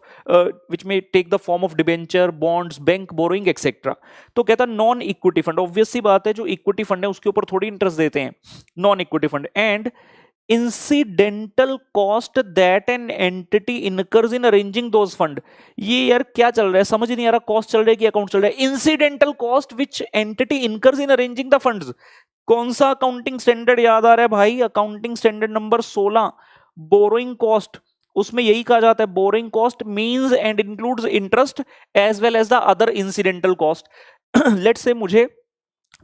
which में take the form of debenture, bonds, bank borrowing etcetera. तो कहता है नॉन इक्विटी फंड, ऑब्वियस सी बात है, जो इक्विटी फंड है उसके ऊपर थोड़ी इंटरेस्ट देते हैं non equity fund. And incidental cost that an entity incurs in arranging those fund। ये यार क्या चल रहा है, समझ नहीं आ रहा, कॉस्ट चल रहा है कि अकाउंट चल रहा है? incidental cost which entity incurs in arranging the funds। कौन सा अकाउंटिंग स्टैंडर्ड याद आ रहा है भाई? Accounting standard number 16, borrowing cost. उसमें यही कहा जाता है, borrowing cost means and includes interest as well as the other incidental cost. Let's say मुझे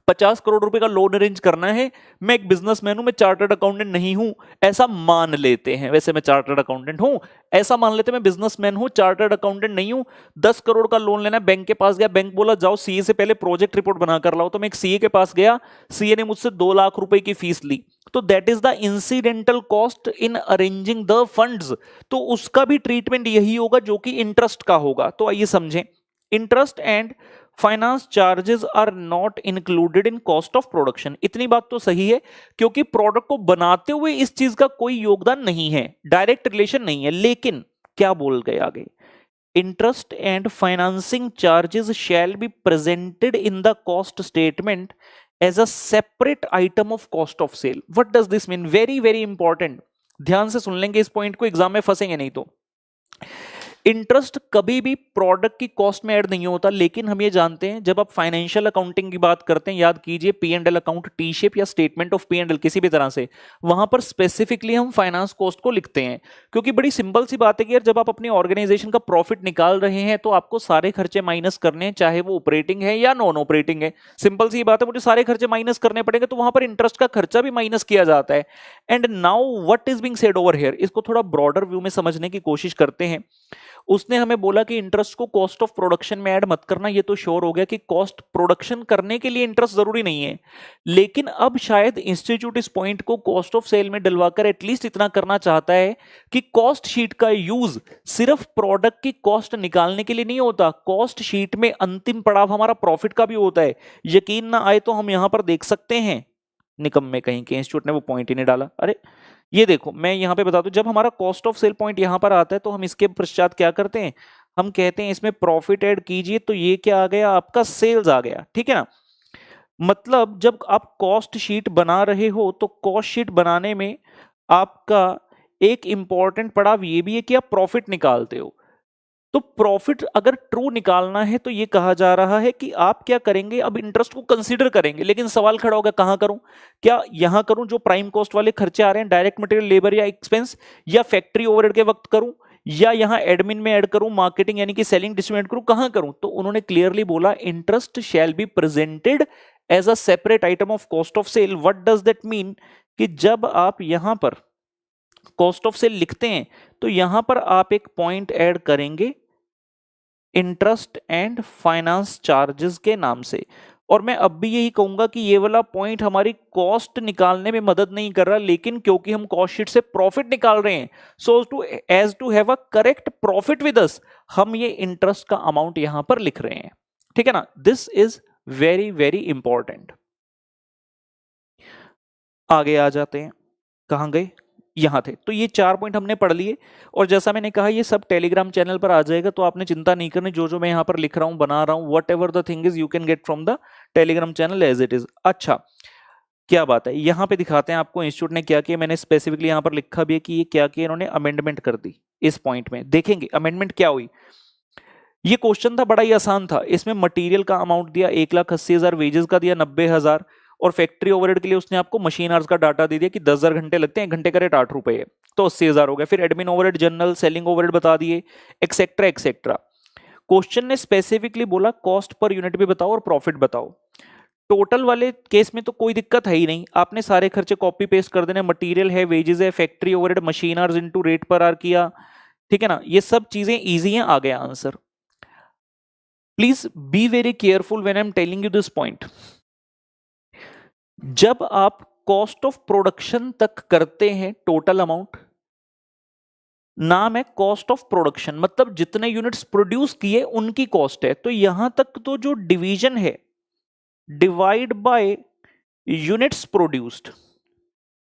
50 करोड़ रुपए का लोन अरेंज करना है, मैं एक बिजनेसमैन हूं, मैं चार्टर्ड अकाउंटेंट नहीं हूं, ऐसा मान लेते हैं। वैसे मैं चार्टर्ड अकाउंटेंट हूं, ऐसा मान लेते हैं, मैं बिजनेसमैन हूं, चार्टर्ड अकाउंटेंट नहीं हूं। 10 करोड़ का लोन लेना है, बैंक के पास गया, बैंक बोला जाओ सीए से पहले प्रोजेक्ट रिपोर्ट बना कर लाओ। तो मैं एक सीए के पास गया, सीए ने मुझसे 2 लाख रुपए की फीस ली, तो that is the incidental cost in arranging the funds. तो उसका भी ट्रीटमेंट यही होगा जो कि इंटरेस्ट का होगा। तो आइए समझें, interest and finance charges are not included in cost of production. इतनी बात तो सही है, क्योंकि प्रोडक्ट को बनाते हुए इस चीज का कोई योगदान नहीं है, डायरेक्ट रिलेशन नहीं है। लेकिन क्या बोल गए आगे? Interest and financing charges shall be presented in the cost statement as a separate item of cost of sale. What does this mean? Very very important, ध्यान से सुन लेंगे इस पॉइंट को, एग्जाम में फंसेंगे नहीं। तो इंटरेस्ट कभी भी प्रोडक्ट की कॉस्ट में ऐड नहीं होता, लेकिन हम ये जानते हैं जब आप फाइनेंशियल अकाउंटिंग की बात करते हैं, याद कीजिए P and L account, T shape या statement of P and L, किसी भी तरह से वहां पर स्पेसिफिकली हम फाइनेंस कॉस्ट को लिखते हैं। क्योंकि बड़ी सिंपल सी बात है कि यार जब आप अपनी ऑर्गेनाइजेशन का प्रॉफिट निकाल रहे हैं तो आपको सारे खर्चे माइनस करने हैं, चाहे वो ऑपरेटिंग है या नॉन ऑपरेटिंग है। सिंपल सी बात है, मुझे सारे खर्चे माइनस करने पड़ेंगे, तो वहां पर इंटरेस्ट का खर्चा भी माइनस किया जाता है। And now what is being said over here, इसको थोड़ा ब्रॉडर व्यू में समझने की कोशिश करते हैं। उसने हमें बोला कि इंटरेस्ट को कॉस्ट ऑफ प्रोडक्शन में ऐड मत करना। ये तो श्योर हो गया कि कॉस्ट प्रोडक्शन करने के लिए इंटरेस्ट जरूरी नहीं है, लेकिन अब शायद इंस्टीट्यूट इस पॉइंट को कॉस्ट ऑफ सेल में डलवाकर एटलीस्ट इतना करना चाहता है कि कॉस्ट शीट का यूज सिर्फ प्रोडक्ट की कॉस्ट निकालने के लिए नहीं होता, कॉस्ट शीट में अंतिम पड़ाव हमारा प्रॉफिट का भी होता है। यकीन ना आए तो हम यहां पर देख सकते हैं, निकम्मे कहीं के इंस्टीट्यूट ने वो पॉइंट ही नहीं डाला। अरे ये देखो, मैं यहां पे बता दूं, जब हमारा कॉस्ट ऑफ सेल पॉइंट यहां पर आता है तो हम इसके पश्चात क्या करते हैं, हम कहते हैं इसमें प्रॉफिट ऐड कीजिए, तो ये क्या आ गया आपका, सेल्स आ गया, ठीक है ना। मतलब जब आप कॉस्ट शीट बना रहे हो तो कॉस्ट शीट बनाने में आपका एक इंपॉर्टेंट पड़ाव ये भी है कि आप प्रॉफिट निकालते हो। तो प्रॉफिट अगर ट्रू निकालना है तो ये कहा जा रहा है कि आप क्या करेंगे, अब इंटरेस्ट को कंसीडर करेंगे। लेकिन सवाल खड़ा होगा कहां करूं, क्या यहां करूं जो प्राइम कॉस्ट वाले खर्चे आ रहे हैं, डायरेक्ट मटेरियल, लेबर या एक्सपेंस, या फैक्ट्री ओवरहेड के वक्त करूं, या यहाँ एडमिन में ऐड करूं, मार्केटिंग यानी कि सेलिंग डिस्ट्रीब्यूट करूं, कहां करूं? तो उन्होंने क्लियरली बोला interest shall be presented as a separate item of cost of sale. What does that mean? कि जब आप यहां पर कॉस्ट ऑफ सेल लिखते हैं तो यहां पर आप एक पॉइंट ऐड करेंगे इंटरेस्ट एंड फाइनेंस चार्जेस के नाम से। और मैं अब भी यही कहूंगा कि ये वाला पॉइंट हमारी कॉस्ट निकालने में मदद नहीं कर रहा, लेकिन क्योंकि हम कॉस्ट शीट से प्रॉफिट निकाल रहे हैं, so to have a correct profit with us, हम ये इंटरेस्ट का अमाउंट यहां पर लिख रहे हैं। ठीक है ना? This is very very important. आगे आ जाते हैं, कहां गए? यहां थे। तो ये 4 पॉइंट हमने पढ़ लिए, और जैसा मैंने कहा ये सब टेलीग्राम चैनल पर आ जाएगा, तो आपने चिंता नहीं करनी। जो जो मैं यहां पर लिख रहा हूं, बना रहा हूं, whatever the thing is, you can get from the Telegram channel as it is. अच्छा, क्या बात है, यहां पे दिखाते हैं आपको इंस्टीट्यूट ने क्या किया। मैंने स्पेसिफिकली यहां पर लिखा भी है कि ये क्या किया इन्होंने, अमेंडमेंट कर दी इस पॉइंट में। देखेंगे अमेंडमेंट क्या हुई। ये क्वेश्चन था, बड़ा ही आसान था। इसमें मटेरियल का अमाउंट दिया 1,80,000, वेजेस का दिया 90,000, और फैक्ट्री ओवरहेड के लिए उसने आपको मशीन आवर्स का डाटा दे दिया कि 10,000 घंटे लगते हैं, 1 घंटे का रेट 8 रुपए है, तो 80,000 हो गया। फिर admin overhead, general, selling overhead बता दिए, एक्सेट्रा एक्सेट्रा। क्वेश्चन ने स्पेसिफिकली बोला कॉस्ट पर यूनिट भी बताओ और प्रॉफिट बताओ। टोटल वाले केस में तो कोई दिक्कत है ही नहीं, आपने सारे खर्चे कॉपी पेस्ट कर देने। मटेरियल है, वेजेस है, factory overhead, machine hours into rate per hour किया। ठीक है ना? ये सब चीजें इजी हैं, आ गया answer. Please be very careful when I am telling you this point. जब आप कॉस्ट ऑफ प्रोडक्शन तक करते हैं, टोटल अमाउंट नाम है कॉस्ट ऑफ प्रोडक्शन, मतलब जितने यूनिट्स प्रोड्यूस किए उनकी कॉस्ट है। तो यहां तक तो जो डिवीजन है, divide by units produced.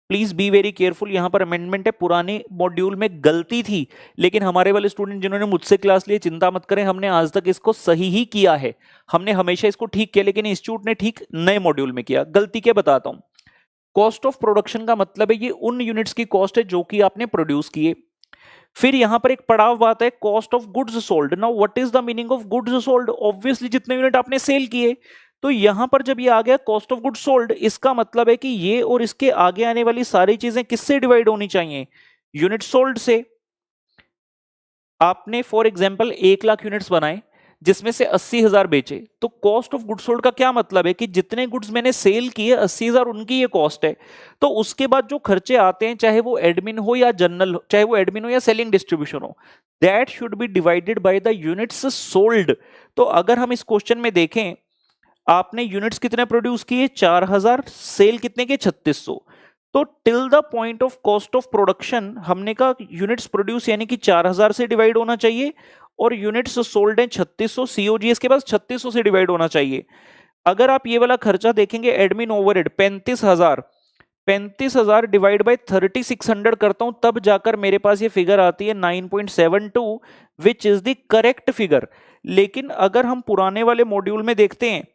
Please be very careful, यहां पर अमेंडमेंट है, पुराने मॉड्यूल में गलती थी, लेकिन हमारे वाले स्टूडेंट जिन्होंने मुझसे क्लास ली, चिंता मत करें, हमने आज तक इसको सही ही किया है। हमने हमेशा इसको ठीक किया, लेकिन इंस्टीट्यूट ने ठीक नए मॉड्यूल में किया। गलती क्या बताता हूं। कॉस्ट ऑफ प्रोडक्शन का मतलब है ये उन यूनिट्स की कॉस्ट है जो कि आपने प्रोड्यूस किए। फिर यहां पर एक पड़ाव बात है, cost of goods sold. Now what is the meaning of goods sold? Obviously जितने यूनिट आपने सेल किए। तो यहां पर जब ये आ गया कॉस्ट ऑफ गुड्स सोल्ड, इसका मतलब है कि ये और इसके आगे आने वाली सारी चीजें किससे डिवाइड होनी चाहिए? यूनिट सोल्ड से। आपने फॉर एग्जांपल 1,00,000 यूनिट्स बनाए, जिसमें से 80,000 बेचे, तो कॉस्ट ऑफ गुड्स सोल्ड का क्या मतलब है कि जितने गुड्स मैंने सेल किए 80,000 उनकी ये कॉस्ट है। तो उसके बाद जो खर्चे आते हैं, चाहे वो एडमिन हो या जनरल हो, चाहे वो एडमिन हो या सेलिंग डिस्ट्रीब्यूशन हो, that should B divided by the units sold. तो अगर हम इस क्वेश्चन में देखें, आपने यूनिट्स कितने प्रोड्यूस किए? 4,000, सेल कितने के? 3600। तो till the point of cost of production हमने कहा यूनिट्स प्रोड्यूस यानी कि 4,000 से डिवाइड होना चाहिए, और यूनिट्स सोल्ड है 3600, सीओजीएस के पास 3600 से डिवाइड होना चाहिए। अगर आप ये वाला खर्चा देखेंगे, एडमिन ओवरहेड 35,000, 35,000 डिवाइड बाय 3600 करता हूं, तब जाकर मेरे पास ये फिगर आती है 9.72, which is the correct figure. लेकिन अगर हम पुराने वाले मॉड्यूल में देखते हैं,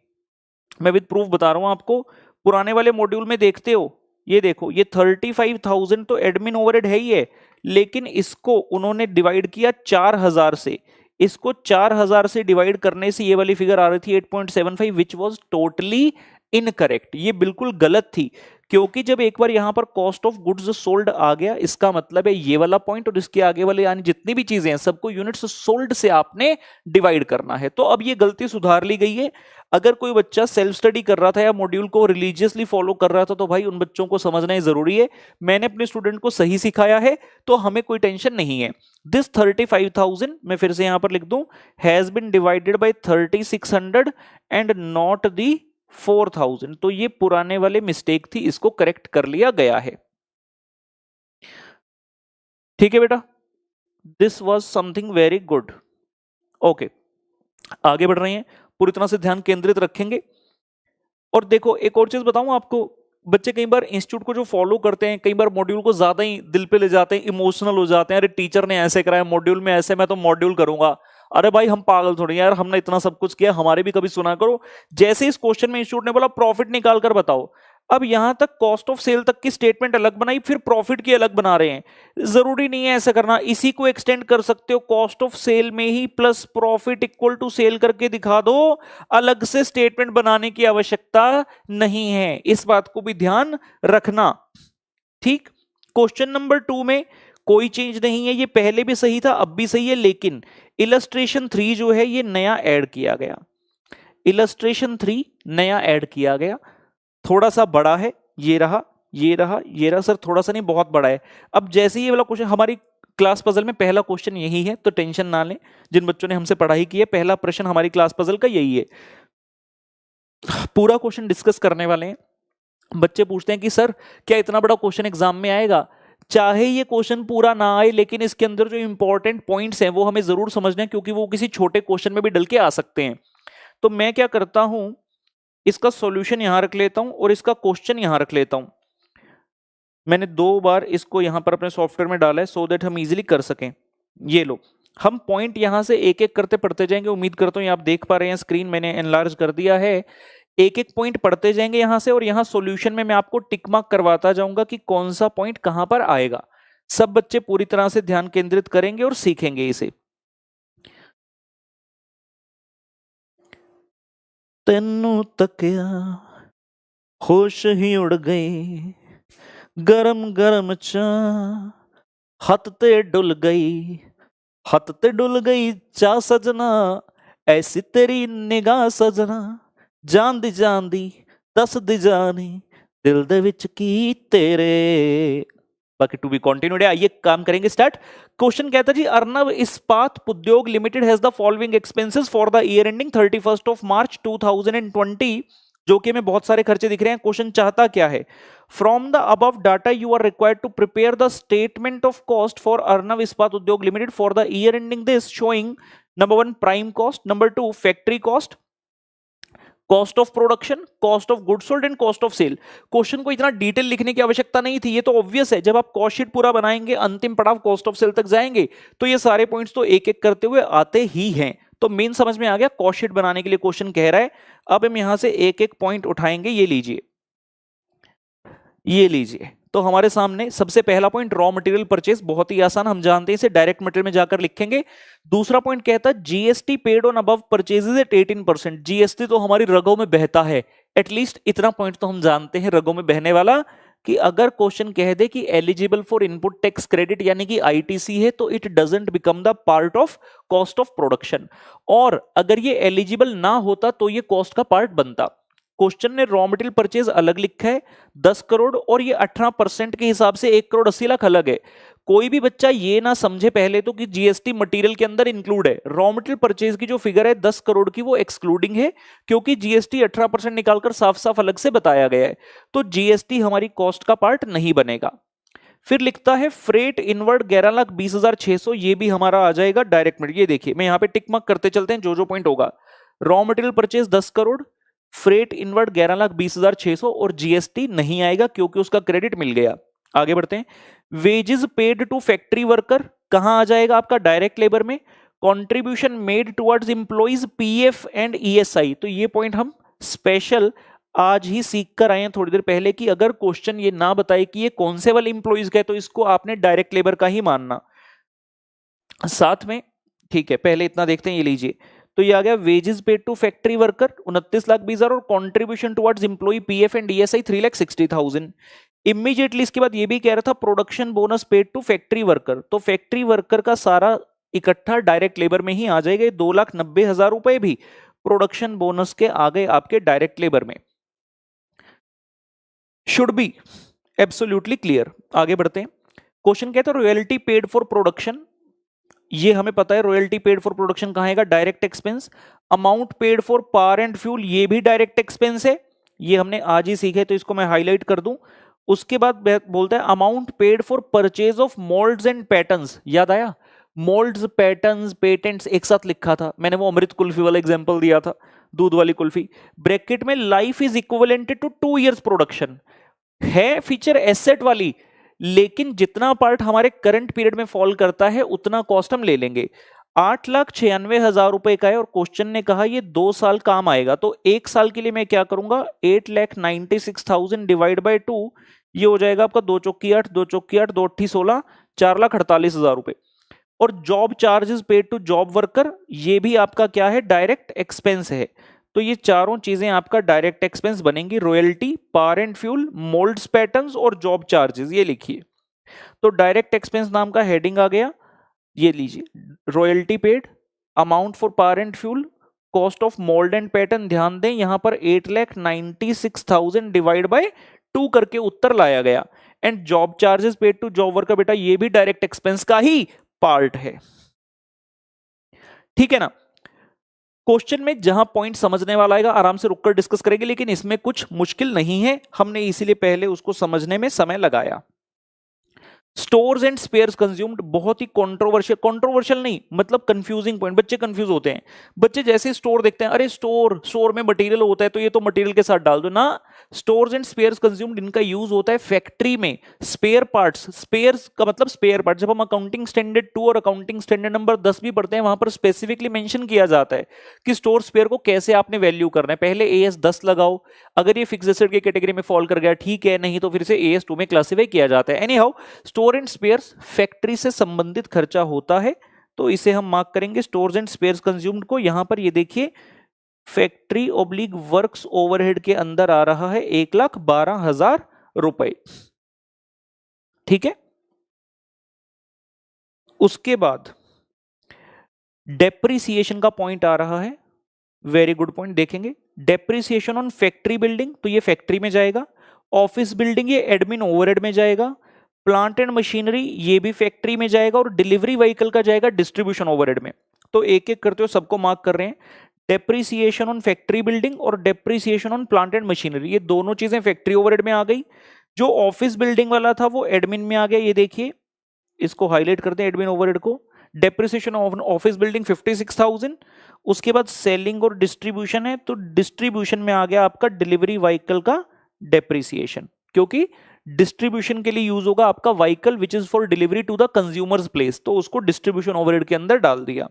मैं विद प्रूफ बता रहा हूं आपको, पुराने वाले मॉड्यूल में देखते हो, ये देखो, ये 35,000 तो एडमिन ओवरहेड है ही है, लेकिन इसको उन्होंने डिवाइड किया 4,000 से। इसको 4,000 से डिवाइड करने से ये वाली फिगर आ रही थी 8.75, विच वॉज टोटली इनकरेक्ट। ये बिल्कुल गलत थी, क्योंकि जब एक बार यहां पर कॉस्ट ऑफ गुड्स सोल्ड आ गया, इसका मतलब है ये वाला पॉइंट और इसके आगे वाले यानी जितनी भी चीजें हैं सबको यूनिट्स सोल्ड से आपने डिवाइड करना है। तो अब ये गलती सुधार ली गई है। अगर कोई बच्चा सेल्फ स्टडी कर रहा था या मॉड्यूल को रिलीजियसली फॉलो कर रहा था, तो भाई उन बच्चों को समझना ही जरूरी है। मैंने अपने स्टूडेंट को सही सिखाया है, तो हमें कोई टेंशन नहीं है। दिस 35,000 मैं फिर से यहां पर लिख दूं, has been divided by 3600 and not the 4,000। तो ये पुराने वाले मिस्टेक थी, इसको करेक्ट कर लिया गया है। ठीक है बेटा, this was something very good. Okay, आगे बढ़ रहे हैं, पूरी तरह से ध्यान केंद्रित रखेंगे। और देखो एक और चीज बताऊं आपको, बच्चे कई बार इंस्टीट्यूट को जो फॉलो करते हैं, कई बार मॉड्यूल को ज्यादा ही दिल पे ले जाते हैं, इमोशनल हो जाते हैं। अरे टीचर ने ऐसे कराया, मॉड्यूल में ऐसे, मैं तो मॉड्यूल करूंगा। अरे भाई हम पागल थोड़ी यार, हमने इतना सब कुछ किया, हमारे भी कभी सुना करो। जैसे इस क्वेश्चन में इंस्टीट्यूट ने बोला प्रॉफिट निकाल कर बताओ, अब यहां तक कॉस्ट ऑफ सेल तक की स्टेटमेंट अलग बनाई, फिर प्रॉफिट की अलग बना रहे हैं। जरूरी नहीं है ऐसा करना, इसी को एक्सटेंड कर सकते हो, कॉस्ट ऑफ सेल में ही plus profit equal to sale करके दिखा दो, अलग से स्टेटमेंट बनाने की आवश्यकता नहीं है। इस बात को भी ध्यान रखना। ठीक, क्वेश्चन नंबर 2 में कोई चेंज नहीं है, ये पहले भी सही था, अब भी सही है, लेकिन इलस्ट्रेशन 3 जो है ये नया ऐड किया गया, इलस्ट्रेशन 3 नया ऐड किया गया, थोड़ा सा बड़ा है, ये रहा, ये रहा, ये रहा। सर थोड़ा सा नहीं, बहुत बड़ा है। अब जैसे ये वाला क्वेश्चन, हमारी क्लास पजल में पहला क्वेश्चन यही है, तो टेंशन ना लें, जिन बच्चों ने हमसे पढ़ाई की है, पहला प्रश्न हमारी क्लास पजल का यही है। पूरा क्वेश्चन डिस्कस करने वाले हैं। बच्चे पूछते हैं कि सर क्या इतना बड़ा क्वेश्चन एग्जाम में आएगा? चाहे ये क्वेश्चन पूरा ना आए, लेकिन इसके अंदर जो इंपॉर्टेंट पॉइंट्स हैं वो हमें जरूर समझना है, क्योंकि वो किसी छोटे क्वेश्चन में भी डल के आ सकते हैं। तो मैं क्या करता हूं, इसका सॉल्यूशन यहां रख लेता हूं और इसका क्वेश्चन यहां रख लेता हूं। मैंने 2 बार इसको यहां पर अपने सॉफ्टवेयर में डाला है, सो दैट हम इजीली कर सकें। ये लो, हम पॉइंट यहां से एक एक करते पढ़ते जाएंगे। उम्मीद करता हूं ये आप देख पा रहे हैं, स्क्रीन मैंने एनलार्ज कर दिया है। एक एक पॉइंट पढ़ते जाएंगे यहां से, और यहां सॉल्यूशन में मैं आपको टिक मार्क करवाता जाऊंगा कि कौन सा पॉइंट कहां पर आएगा। सब बच्चे पूरी तरह से ध्यान केंद्रित करेंगे और सीखेंगे इसे। तेनू तकिया होश ही उड़ गई, गरम गरम चा हथ ते डुल गई, हथ ते डुल गई चा सजना, ऐसी तेरी निगाह सजना, जान दी दस दी जानी, दिल दे विच की तेरे। बाकी टू बी कंटिन्यूड है। आइए काम करेंगे, स्टार्ट। क्वेश्चन कहता है जी, Arnav Ispat Udyog limited has the following expenses for the year ending 31 मार्च 2020, जो कि हमें बहुत सारे खर्चे दिख रहे हैं। क्वेश्चन चाहता क्या है? From the above data you are required to prepare the statement of cost for Arnav Ispat Udyog limited for the year ending this, showing number 1 prime cost, number 2 factory cost, cost of production, cost of goods sold and cost of sale. Question को इतना detail लिखने की आवश्यकता नहीं थी, ये तो obvious है। जब आप कॉस्ट शीट पूरा बनाएंगे, अंतिम पड़ाव कॉस्ट ऑफ सेल तक जाएंगे, तो ये सारे पॉइंट्स तो एक एक करते हुए आते ही हैं। तो मेन समझ में आ गया, कॉस्ट शीट बनाने के लिए क्वेश्चन कह रहा है। अब हम यहां से एक एक पॉइंट उठाएंगे। ये लीजिए, ये लीजिए। तो हमारे सामने सबसे पहला पॉइंट रॉ मटेरियल परचेज, बहुत ही आसान, हम जानते हैं, इसे डायरेक्ट मटेरियल में जाकर लिखेंगे। दूसरा पॉइंट कहता है GST paid on above purchases at 18%। GST तो हमारी रगों में बहता है, एटलीस्ट इतना पॉइंट तो हम जानते हैं रगों में बहने वाला, कि अगर क्वेश्चन कह दे कि eligible for input tax credit यानी कि आईटीसी है, तो it doesn't become the part of cost of production. और अगर ये एलिजिबल ना होता तो ये कॉस्ट का पार्ट बनता। क्वेश्चन ने रॉ मटेरियल परचेज अलग लिखा है 10 करोड़, और ये 18% के हिसाब से 1 करोड़ 80 लाख अलग है। कोई भी बच्चा ये ना समझे पहले तो कि जीएसटी मटेरियल के अंदर इंक्लूड है। रॉ मटेरियल परचेज की जो फिगर है 10 करोड़ की, वो एक्सक्लूडिंग है, क्योंकि जीएसटी 18% निकालकर साफ साफ अलग से बताया गया है। तो जीएसटी हमारी कॉस्ट का पार्ट नहीं बनेगा। फिर लिखता है फ्रेट इनवर्ड 11,20,600, ये भी हमारा आ जाएगा डायरेक्ट मटेरियल। ये देखिए, मैं यहाँ पे टिक मार्क करते चलते हैं जो जो पॉइंट होगा। Raw material purchase 10 crore, freight inward 11,20,600, और जीएसटी नहीं आएगा क्योंकि उसका क्रेडिट मिल गया। आगे बढ़ते हैं। Wages paid to factory worker कहां आ जाएगा आपका? डायरेक्ट लेबर में। Contribution made towards employees PF and ESI, तो ये पॉइंट हम स्पेशल आज ही सीख कर आए हैं थोड़ी देर पहले, कि अगर क्वेश्चन ये ना बताए कि ये कौन से वाले एम्प्लॉइज का है, तो इसको आपने डायरेक्ट लेबर का ही मानना। साथ में ठीक है, पहले इतना देखते हैं, ये लीजिए। तो ये आ गया wages paid to factory worker 29,20,000, और contribution towards employee PF and ESI 3,60,000। Immediately इसके बाद ये भी कह रहा था production bonus paid to factory worker, तो फैक्ट्री वर्कर का सारा इकट्ठा डायरेक्ट लेबर में ही आ जाएगा। 2,90,000 रुपए भी प्रोडक्शन बोनस के आ गए आपके डायरेक्ट लेबर में। Should be absolutely clear. आगे बढ़ते हैं। क्वेश्चन कहता है रॉयल्टी पेड फॉर प्रोडक्शन, ये हमें पता है रॉयल्टी पेड फॉर प्रोडक्शन कहां आएगा? Direct expense. Amount paid for power and fuel, ये भी डायरेक्ट एक्सपेंस है, ये हमने आज ही सीखे, तो इसको मैं हाईलाइट कर दूं। उसके बाद बोलता है amount paid for purchase of moulds and patterns. याद आया? मोल्ड्स, पैटर्न्स, पेटेंट्स एक साथ लिखा था मैंने, वो अमृत कुल्फी वाला एग्जांपल दिया था, दूध वाली कुल्फी। ब्रैकेट में life is equivalent to 2 years production है, फीचर एसेट वाली, लेकिन जितना पार्ट हमारे करंट पीरियड में फॉल करता है उतना कॉस्ट हम ले लेंगे। 8,96,000 रुपए का है, और क्वेश्चन ने कहा ये 2 साल काम आएगा, तो 1 साल के लिए मैं क्या करूंगा? 8,96,000 डिवाइड बाय 2, ये हो जाएगा आपका 2 चौकी 8, 2 चौकी 8, 2 अट्ठी 16, 4,48,000 रुपए। और job charges paid to job worker, ये भी आपका क्या है? डायरेक्ट एक्सपेंस है। तो ये चारों चीजें आपका डायरेक्ट एक्सपेंस बनेंगी, royalty, power and fuel, moulds, patterns और जॉब चार्जेस, ये लिखिए। तो डायरेक्ट एक्सपेंस नाम का हेडिंग आ गया, ये लीजिए, royalty paid, amount for power and fuel, cost of mould and pattern. ध्यान दें यहां पर 8,96,000 डिवाइड बाय 2 करके उत्तर लाया गया। And job charges paid to job worker, बेटा ये भी डायरेक्ट एक्सपेंस का ही पार्ट है, ठीक है ना। क्वेश्चन में जहां पॉइंट समझने वाला आएगा आराम से रुककर डिस्कस करेंगे, लेकिन इसमें कुछ मुश्किल नहीं है, हमने इसीलिए पहले उसको समझने में समय लगाया। स्टोर्स एंड स्पेयर्स कंज्यूम्ड, बहुत ही कंट्रोवर्शियल नहीं, मतलब कंफ्यूजिंग पॉइंट, बच्चे कंफ्यूज होते हैं। बच्चे जैसे स्टोर देखते हैं, अरे स्टोर में मटेरियल होता है तो ये तो मटेरियल के साथ डाल दो ना। स्टोर्स एंड स्पेयर्स कंज्यूम्ड, इनका यूज होता है फैक्ट्री में। स्पेयर पार्ट्स, स्पेयर्स का मतलब स्पेयर पार्ट, जब हम अकाउंटिंग स्टैंडर्ड 2 और अकाउंटिंग स्टैंडर्ड नंबर 10 भी पढ़ते हैं, वहां पर स्पेसिफिकली मेंशन किया जाता है कि स्टोर स्पेयर को कैसे आपने वैल्यू करना है। पहले AS 10 लगाओ, अगर ये फिक्स्ड एसेट की कैटेगरी में फॉल कर गया ठीक है, नहीं तो फिर से AS 2 में क्लासिफाई किया जाता है। Any how, store and spheres factory से संबंधित खर्चा होता है, तो इसे हम मार्क करेंगे स्टोर्स एंड स्पेयर्स कंज्यूम्ड को। यहां पर ये देखिए फैक्ट्री ऑब्लिक वर्क्स ओवरहेड के अंदर आ रहा है 1,12,000 रुपए, ठीक है। उसके बाद डेप्रिसिएशन का पॉइंट आ रहा है, वेरी गुड पॉइंट, देखेंगे डेप्रिसिएशन ऑन फैक्ट्री बिल्डिंग, तो ये फैक्ट्री में जाएगा। ऑफिस बिल्डिंग ये एडमिन ओवरहेड में जाएगा। प्लांट एंड मशीनरी ये भी फैक्ट्री में जाएगा, और डिलीवरी व्हीकल का जाएगा डिस्ट्रीब्यूशन ओवरहेड में। तो एक एक करते हो सबको मार्क कर रहे हैं। डेप्रिसिएशन ऑन फैक्ट्री बिल्डिंग और depreciation on plant and machinery, ये दोनों चीजें फैक्ट्री ओवरहेड में आ गई। जो ऑफिस बिल्डिंग वाला था वो एडमिन में आ गया, ये देखिए इसको हाईलाइट करते हैं एडमिन ओवरहेड को। Depreciation of office building 56,000। उसके बाद सेलिंग और डिस्ट्रीब्यूशन है, तो डिस्ट्रीब्यूशन में आ गया आपका डिलीवरी व्हीकल का डेप्रिसिएशन, क्योंकि डिस्ट्रीब्यूशन के लिए यूज होगा आपका vehicle which is for delivery to the consumers place, तो उसको डिस्ट्रीब्यूशन ओवरहेड के अंदर डाल दिया।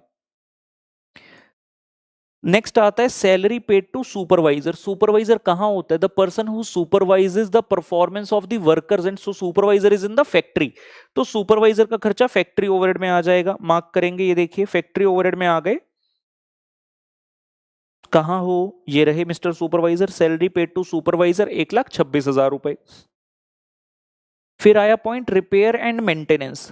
नेक्स्ट आता है salary paid to supervisor. Supervisor कहां होता है? The person who supervises the performance of the workers, and so supervisor is in the factory. तो सुपरवाइजर का खर्चा फैक्ट्री ओवरहेड में आ जाएगा, मार्क करेंगे। ये देखिए फैक्ट्री ओवरहेड में आ गए, कहां हो, ये रहे mister supervisor. Salary paid to supervisor 1,26,000 रुपए। फिर आया point repair and maintenance.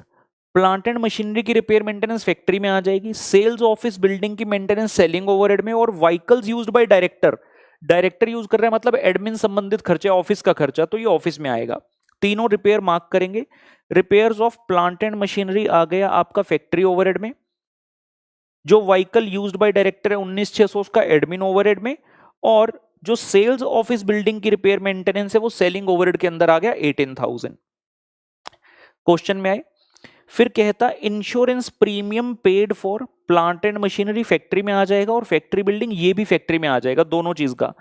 Plant and machinery की रिपेयर मेंटेनेंस फैक्ट्री में आ जाएगी। सेल्स ऑफिस बिल्डिंग की मेंटेनेंस सेलिंग ओवरहेड में, और vehicles used by director, director use कर रहे हैं मतलब एडमिन संबंधित खर्चे, ऑफिस का खर्चा, तो ये ऑफिस में आएगा। तीनों रिपेयर मार्क करेंगे। Repairs of plant and machinery आ गया आपका फैक्ट्री ओवरहेड में। जो व्हीकल यूज्ड बाय डायरेक्टर है 19,600 उसका एडमिन ओवरहेड में, और जो सेल्स ऑफिस बिल्डिंग की रिपेयर मेंटेनेंस है वो सेलिंग ओवरहेड के अंदर आ गया 18,000। क्वेश्चन में आए, फिर कहता insurance premium paid for plant and machinery factory में आ जाएगा, और फैक्ट्री बिल्डिंग ये भी फैक्ट्री में आ जाएगा, दोनों चीज का।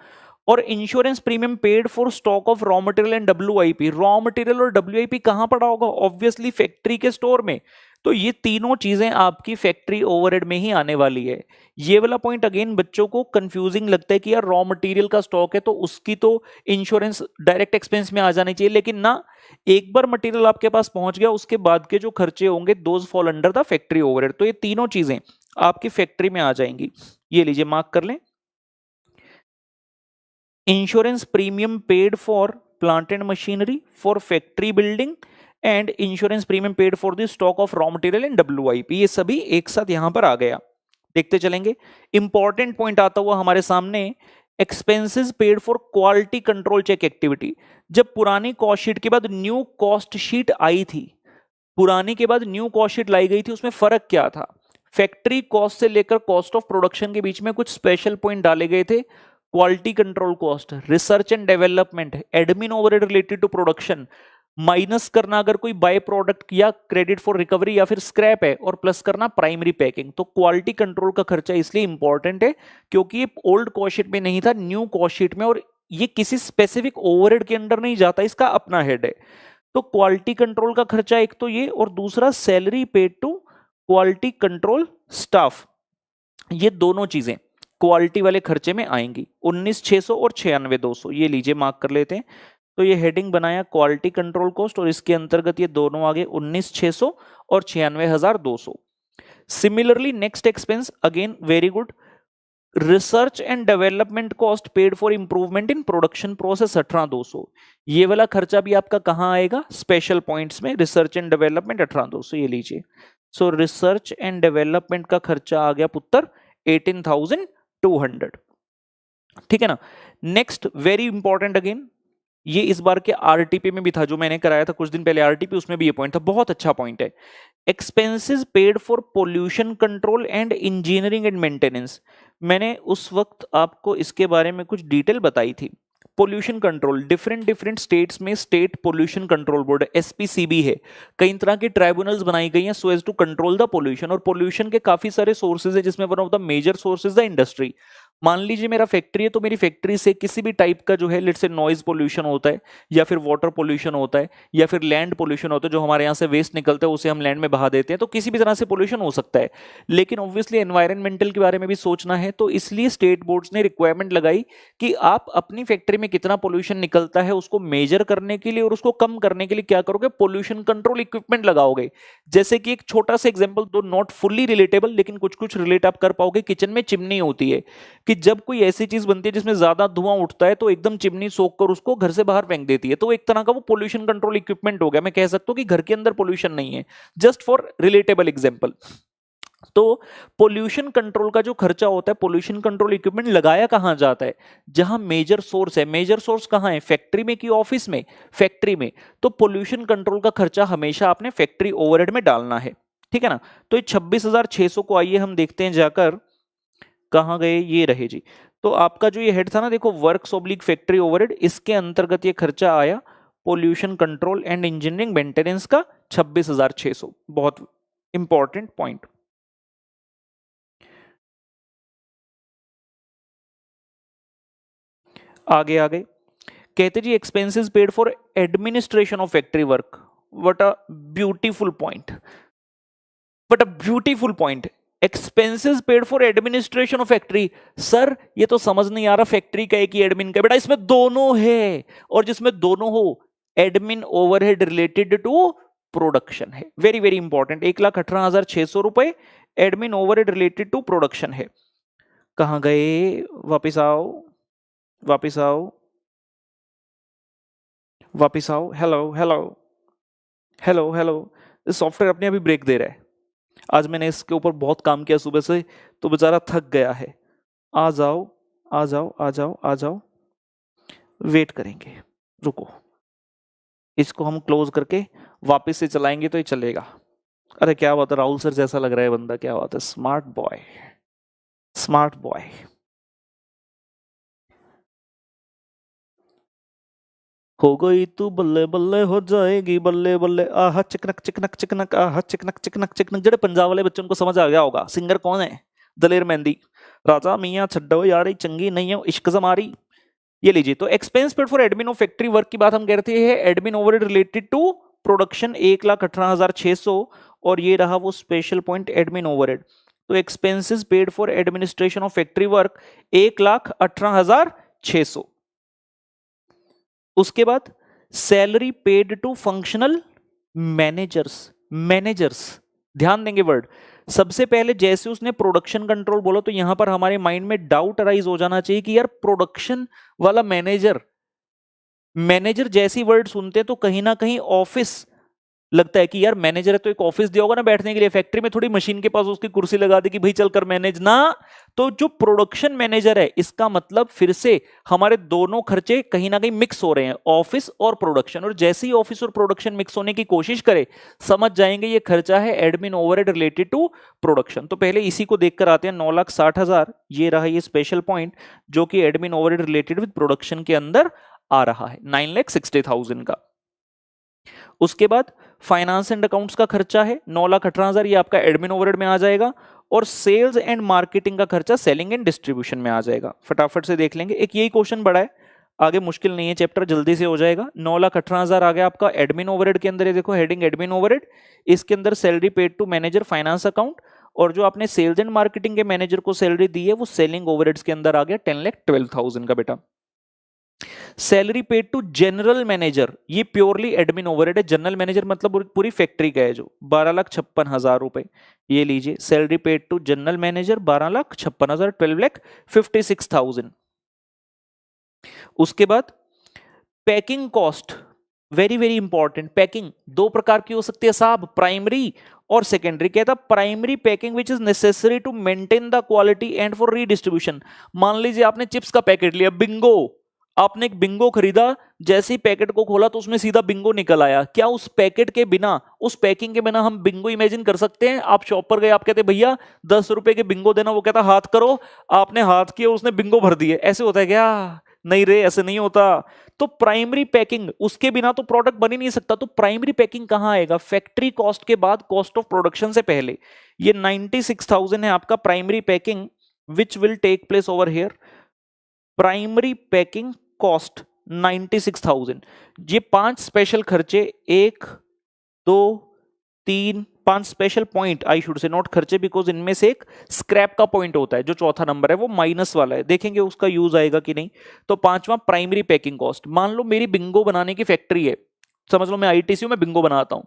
और insurance premium paid for stock of raw material and WIP। Raw material और WIP कहां पड़ा होगा? ऑब्वियसली फैक्ट्री के स्टोर में। तो ये तीनों चीजें आपकी फैक्ट्री ओवरहेड में ही आने वाली है। ये वाला पॉइंट अगेन बच्चों को कंफ्यूजिंग लगता है कि यार रॉ मटेरियल का स्टॉक है तो उसकी तो इंश्योरेंस डायरेक्ट एक्सपेंस में आ जानी चाहिए, लेकिन ना, एक बार मटेरियल आपके पास पहुंच गया उसके बाद के जो खर्चे होंगे those fall under the factory overhead. तो ये तीनों चीजें आपकी फैक्ट्री में आ जाएंगी। ये लीजिए मार्क कर लें, insurance premium paid for plant and machinery for factory building, and insurance premium paid for the stock of raw material and WIP, ये सभी एक साथ यहां पर आ गया। देखते चलेंगे। इंपॉर्टेंट पॉइंट आता हुआ हमारे सामने, expenses paid for quality control check activity. जब पुरानी कॉस्ट शीट के बाद न्यू कॉस्ट शीट आई थी, पुरानी के बाद न्यू कॉस्ट शीट लाई गई थी, उसमें फर्क क्या था? फैक्ट्री कॉस्ट से लेकर कॉस्ट ऑफ प्रोडक्शन के बीच में कुछ स्पेशल पॉइंट डाले गए थे। Quality control cost, research and development, admin overhead related to production, minus करना अगर कोई बाय प्रोडक्ट या क्रेडिट फॉर रिकवरी या फिर स्क्रैप है, और प्लस करना प्राइमरी पैकिंग। तो क्वालिटी कंट्रोल का खर्चा इसलिए इंपॉर्टेंट है क्योंकि ये ओल्ड कॉस्ट शीट में नहीं था, न्यू कॉस्ट शीट में, और ये किसी स्पेसिफिक ओवरहेड के अंडर नहीं जाता, इसका अपना हेड है। तो क्वालिटी कंट्रोल का खर्चा एक तो ये, और दूसरा salary paid to quality control staff, ये दोनों चीजें क्वालिटी वाले खर्चे में आएंगी। 19,600 और 96,200, ये लीजिए मार्क कर लेते हैं। तो ये हेडिंग बनाया क्वालिटी कंट्रोल कॉस्ट, और इसके अंतर्गत ये दोनों आ गए 19,600 और 96,200। Similarly next expense again very good, research and development cost paid for improvement in production process 18,200। ये वाला खर्चा भी आपका कहाँ आएगा? स्पेशल पॉइंट्स में, रिसर्च एंड डेवलपमेंट 18,200, ये लीजिए। सो रिसर्च एंड डेवलपमेंट का खर्चा आ गया पुत्र 18,200। ठीक है ना। नेक्स्ट वेरी इंपॉर्टेंट अगेन, ये इस बार के आरटीपी में भी था, जो मैंने कराया था कुछ दिन पहले आरटीपी, उसमें भी ये पॉइंट था, बहुत अच्छा पॉइंट है। Expenses paid for pollution control and engineering and maintenance. मैंने उस वक्त आपको इसके बारे में कुछ डिटेल बताई थी। Pollution control, different different states में state pollution control board SPCB है, कई तरह के ट्राइब्यूनल्स बनाई गई हैं so as to control the pollution. और पोल्यूशन के काफी सारे सोर्सेज है, जिसमें one of the major sources the industry. मान लीजिए मेरा फैक्ट्री है, तो मेरी फैक्ट्री से किसी भी टाइप का जो है, लेट्स से नॉइज पोल्यूशन होता है, या फिर वाटर पोल्यूशन होता है, या फिर लैंड पोल्यूशन होता है, जो हमारे यहाँ से वेस्ट निकलता है उसे हम लैंड में बहा देते हैं, तो किसी भी तरह से पोल्यूशन हो सकता है। लेकिन ऑब्वियसली एनवायरमेंटल के बारे में भी सोचना है, तो इसलिए स्टेट बोर्ड्स ने रिक्वायरमेंट लगाई कि आप अपनी फैक्ट्री में कितना पोल्यूशन निकलता है उसको मेजर करने के लिए और उसको कम करने के लिए क्या करोगे? पोल्यूशन कंट्रोल इक्विपमेंट लगाओगे। जैसे कि एक छोटा सा एग्जांपल दो, नॉट फुल्ली रिलेटेबल, लेकिन कुछ कुछ रिलेट आप कर पाओगे। किचन में चिमनी होती है, कि जब कोई ऐसी चीज बनती है जिसमें ज्यादा धुआं उठता है, तो एकदम चिमनी सोख कर उसको घर से बाहर फेंक देती है, तो एक तरह का वो पोल्यूशन कंट्रोल इक्विपमेंट हो गया। मैं कह सकता हूं कि घर के अंदर पोल्यूशन नहीं है, जस्ट फॉर रिलेटेबल एग्जांपल। तो पोल्यूशन कंट्रोल का जो खर्चा होता है, पोल्यूशन कंट्रोल इक्विपमेंट लगाया कहां जाता है? जहां मेजर सोर्स है। मेजर सोर्स कहां है? फैक्ट्री में कि ऑफिस में? फैक्ट्री में। तो पोल्यूशन कंट्रोल का खर्चा हमेशा आपने फैक्ट्री ओवरहेड में डालना है। ठीक है ना। तो ये 26,600 को आइए हम देखते हैं जाकर, कहां गए? ये रहे जी। तो आपका जो ये हेड था ना, देखो, वर्क्स ऑब्लिक फैक्ट्री ओवरहेड, इसके अंतर्गत ये खर्चा आया pollution control and engineering maintenance का 26,600। बहुत इंपॉर्टेंट पॉइंट। आगे आगे कहते जी, expenses paid for administration of factory work. What a beautiful point, what a beautiful point. Expenses paid for administration of factory. Sir ये तो समझ नहीं आ रहा, फैक्ट्री का एक ही एडमिन का? बेटा इसमें दोनों है, और जिसमें दोनों हो, admin overhead related to production है। Very very important. 1,18,600 रुपए admin overhead related to production है। कहां गए? वापिस आओ, वापिस आओ, वापिस आओ। Hello hello hello hello. इस सॉफ्टवेयर अपने अभी ब्रेक दे रहा है। आज मैंने इसके ऊपर बहुत काम किया सुबह से, तो बेचारा थक गया है। आ जाओ, आ जाओ, आ जाओ, आ जाओ। वेट करेंगे, रुको। इसको हम क्लोज करके वापस से चलाएंगे तो ये चलेगा। अरे क्या बात है, राहुल सर जैसा लग रहा है बंदा, क्या बात है। Smart boy, smart boy. हो गई तू बल्ले बल्ले, हो जाएगी बल्ले बल्ले, आहा चिकनक चिकनक चिकनक, आहा चिकनक चिकनक चिकनक। जेडे पंजाब वाले बच्चों को समझ आ गया होगा। सिंगर कौन है? दलेर मेहंदी। राजा मियां छड्डो यारी चंगी नहीं हो इश्क जमारी। ये लीजिए। तो expense paid for admin of factory work की बात हम कह रहे थे, admin overhead related to production 1,18,600, और ये रहा वो स्पेशल पॉइंट एडमिन ओवरहेड। तो expenses paid for administration of factory work 1,18,600। उसके बाद salary paid to functional managers. Managers, ध्यान देंगे वर्ड। सबसे पहले जैसे उसने प्रोडक्शन कंट्रोल बोला, तो यहां पर हमारे माइंड में डाउट अराइज हो जाना चाहिए कि यार प्रोडक्शन वाला मैनेजर, मैनेजर जैसी वर्ड सुनते तो कहीं ना कहीं ऑफिस लगता है कि यार मैनेजर है तो एक ऑफिस दिया होगा ना बैठने के लिए। फैक्ट्री में थोड़ी मशीन के पास उसकी कुर्सी लगा दी कि भाई चल कर मैनेज ना। तो जो प्रोडक्शन मैनेजर है, इसका मतलब फिर से हमारे दोनों खर्चे कहीं ना कहीं मिक्स हो रहे हैं, ऑफिस और प्रोडक्शन। और जैसे ही ऑफिस और प्रोडक्शन मिक्स होने की कोशिश करे, समझ जाएंगे ये खर्चा है admin overhead related to production. तो पहले इसी को देखकर आते हैं। 9,60,000 ये रहा ये स्पेशल पॉइंट, जो कि admin overhead related with production के अंदर आ रहा है, 9,60,000 का। उसके बाद फाइनेंस एंड अकाउंट्स का खर्चा है 9,18,000, ये आपका एडमिन ओवरहेड में आ जाएगा। और सेल्स एंड मार्केटिंग का खर्चा सेलिंग एंड डिस्ट्रीब्यूशन में आ जाएगा। फटाफट से देख लेंगे, एक यही क्वेश्चन बड़ा है, आगे मुश्किल नहीं है, चैप्टर जल्दी से हो जाएगा। 9,18,000 आ गया आपका एडमिन ओवरहेड के अंदर। ये देखो हेडिंग एडमिन ओवरहेड, इसके अंदर salary paid to manager finance account, और जो आपने सेल्स एंड मार्केटिंग के मैनेजर को सैलरी दी है वो सेलिंग ओवरहेड्स के अंदर आ गया 10,12,000 का बेटा। Salary paid to general manager, ये प्योरली एडमिन ओवरहेड है। जनरल मैनेजर मतलब पूरी फैक्ट्री का है जो 12,56,000 रुपए, ये लीजिए salary paid to general manager 12,56,000, 12,56,000। उसके बाद packing cost, very very important. Packing दो प्रकार की हो सकती है साहब, प्राइमरी और सेकेंडरी। कहता primary packing which is necessary to maintain the quality and for redistribution. मान लीजिए आपने चिप्स का पैकेट लिया, बिंगो, आपने एक बिंगो खरीदा, जैसे ही पैकेट को खोला तो उसमें सीधा बिंगो निकल आया। क्या उस पैकेट के बिना, उस पैकिंग के बिना हम बिंगो इमेजिन कर सकते हैं? आप शॉप पर गए, आप कहते भैया 10 रुपए के बिंगो देना, वो कहता हाथ करो, आपने हाथ किए, उसने बिंगो भर दिए। ऐसे होता है क्या? नहीं रे, ऐसे नहीं होता। तो प्राइमरी पैकिंग, उसके बिना तो प्रोडक्ट बन ही नहीं सकता। तो प्राइमरी पैकिंग कहां आएगा? फैक्ट्री कॉस्ट के बाद, कॉस्ट ऑफ प्रोडक्शन से पहले। ये 96,000 है आपका primary packing which will take place over here. Primary packing cost 96,000। ये 5 स्पेशल खर्चे, 1 2 3 5 special point, I should say not खर्चे, बिकॉज इनमें से एक स्क्रैप का पॉइंट होता है, जो चौथा नंबर है वो माइनस वाला है, देखेंगे उसका यूज आएगा कि नहीं। तो पांचवा प्राइमरी पैकिंग कॉस्ट। मान लो मेरी बिंगो बनाने की फैक्ट्री है, समझ लो मैं आईटीसी हूं, मैं बिंगो बनाता हूं।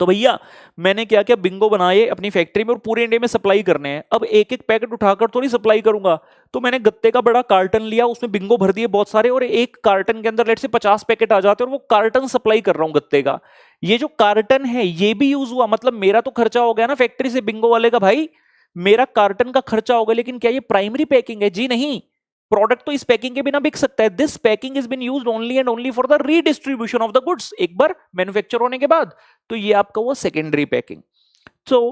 तो भैया मैंने क्या किया, बिंगो बनाए अपनी फैक्ट्री में और पूरे इंडिया में सप्लाई करने हैं। अब एक एक पैकेट उठाकर थोड़ी सप्लाई करूंगा, तो मैंने गत्ते का बड़ा कार्टन लिया, उसमें बिंगो भर दिए बहुत सारे, और एक कार्टन के अंदर लेट से 50 पैकेट आ जाते हैं, और वो कार्टन सप्लाई कर रहा हूं गत्ते का। ये जो कार्टन है ये भी यूज हुआ, मतलब मेरा तो खर्चा हो गया ना फैक्ट्री से बिंगो वाले का, भाई मेरा कार्टन का खर्चा हो गया। लेकिन क्या ये प्राइमरी पैकिंग है? जी नहीं, प्रोडक्ट तो इस पैकिंग के बिना बिक सकता है। This packing is been used only and only for the redistribution of the goods, एक बार मैन्युफैक्चर होने के बाद। तो ये आपका वो सेकेंडरी पैकिंग। तो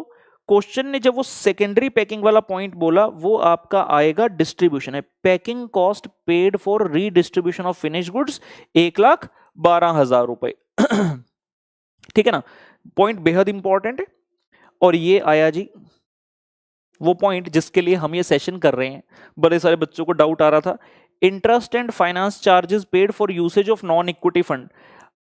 क्वेश्चन ने जब वो सेकेंडरी पैकिंग वाला पॉइंट बोला, वो आपका आएगा डिस्ट्रीब्यूशन है। Packing cost paid for redistribution of finish goods 1,12,000 रुपए। ठीक है ना, पॉइंट बेहद इंपॉर्टेंट है। और ये आया जी वो पॉइंट जिसके लिए हम ये सेशन कर रहे हैं। बड़े सारे बच्चों को डाउट आ रहा था, interest and finance charges paid for usage of non equity fund.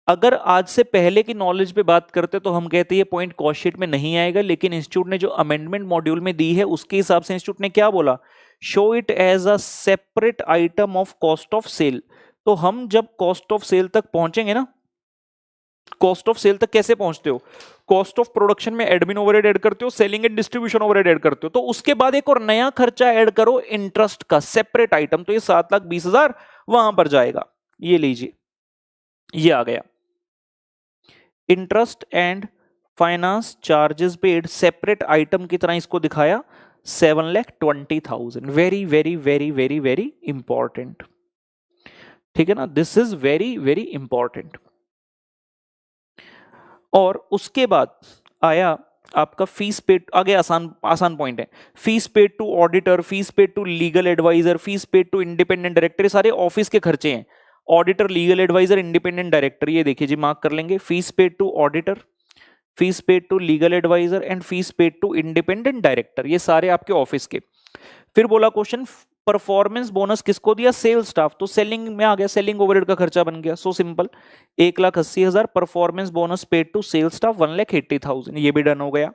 अगर आज से पहले की नॉलेज पे बात करते तो हम कहते ये पॉइंट कॉस्ट शीट में नहीं आएगा, लेकिन इंस्टीट्यूट ने जो अमेंडमेंट मॉड्यूल में दी है उसके हिसाब से इंस्टीट्यूट ने क्या बोला, show it as a separate item of cost of sale. तो हम जब कॉस्ट ऑफ सेल तक पहुंचेंगे ना, कॉस्ट ऑफ सेल तक कैसे पहुंचते हो, कॉस्ट ऑफ प्रोडक्शन में एडमिन ओवरहेड ऐड करते हो, selling and distribution overhead add करते हो, तो उसके बाद एक और नया खर्चा ऐड करो इंटरेस्ट का, सेपरेट आइटम। तो ये 7,20,000 वहां पर जाएगा। ये लीजिए, ये आ गया interest and finance charges paid separate item की तरह इसको दिखाया, 7,20,000। Very very very very very important, ठीक है ना, this is very very important. और उसके बाद आया आपका फीस पेड, आगे आसान आसान पॉइंट है। Fees paid to auditor, fees paid to legal adviser, fees paid to independent director, ये सारे ऑफिस के खर्चे हैं। Auditor, legal adviser, independent director, ये देखिए जी मार्क कर लेंगे। Fees paid to auditor, fees paid to legal adviser and fees paid to independent director, ये सारे आपके ऑफिस के। फिर बोला क्वेश्चन, परफॉर्मेंस बोनस किसको दिया, सेल स्टाफ। तो सेलिंग में आ गया, सेलिंग ओवरहेड का खर्चा बन गया। So simple, 1,80,000 performance bonus paid to sale staff 1,80,000, ये भी डन हो गया।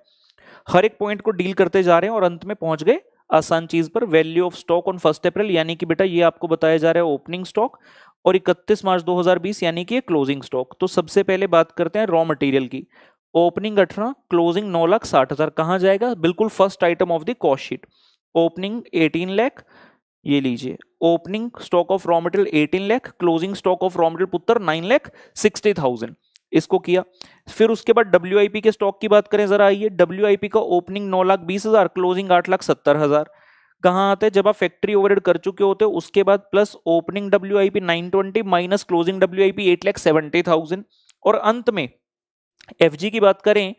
हर एक पॉइंट को डील करते जा रहे हैं और अंत में पहुंच गए आसान चीज पर, वैल्यू ऑफ स्टॉक ऑन 1 अप्रैल, यानी कि बेटा ये आपको बताया जा रहा है ओपनिंग स्टॉक, और 31 मार्च 2020 यानी कि क्लोजिंग स्टॉक। तो सबसे पहले बात करते हैं रॉ मटेरियल की। ओपनिंग 18, क्लोजिंग 9,60,000, कहां जाएगा, बिल्कुल first item of the cost sheet. Opening 18 lakh, ये लीजिए opening stock of raw material 18 lakh, closing stock of raw material पुत्र 9,60,000, इसको किया। फिर उसके बाद WIP के स्टॉक की बात करें जरा, आइए। WIP का ओपनिंग 9,20,000, क्लोजिंग 8,70,000। कहां आते हैं, जब आप फैक्ट्री ओवरहेड कर चुके होते हो उसके बाद plus opening WIP 920 minus closing WIP 8,70,000। और अंत में FG की बात करें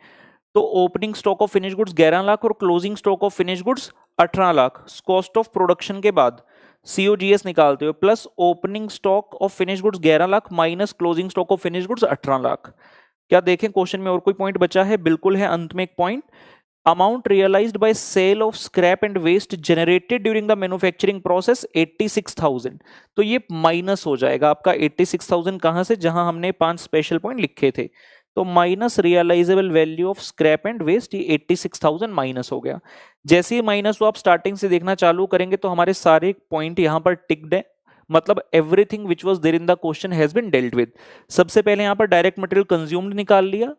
तो opening stock of finish goods 11 lakh और closing stock of finish goods 18 lakh. Cost of production के बाद COGS निकालते हो, plus opening stock of finish goods 11 lakh minus closing stock of finish goods 18 lakh. क्या देखें क्वेश्चन में और कोई पॉइंट बचा है, बिल्कुल है, अंत में एक point, amount realised by sale of scrap and waste generated during the manufacturing process 86,000। तो ये माइनस हो जाएगा आपका 86,000, कहां से, जहां हमने 5 स्पेशल पॉइंट लिखे थे। तो minus realisable value of scrap and waste, ये 86,000 माइनस हो गया। जैसे ही माइनस हो, आप स्टार्टिंग से देखना चालू करेंगे तो हमारे सारे पॉइंट यहां पर टिक्ड है, मतलब everything which was there in the question has been dealt with. सबसे पहले यहाँ पर डायरेक्ट मटेरियल कंज्यूम्ड निकाल लिया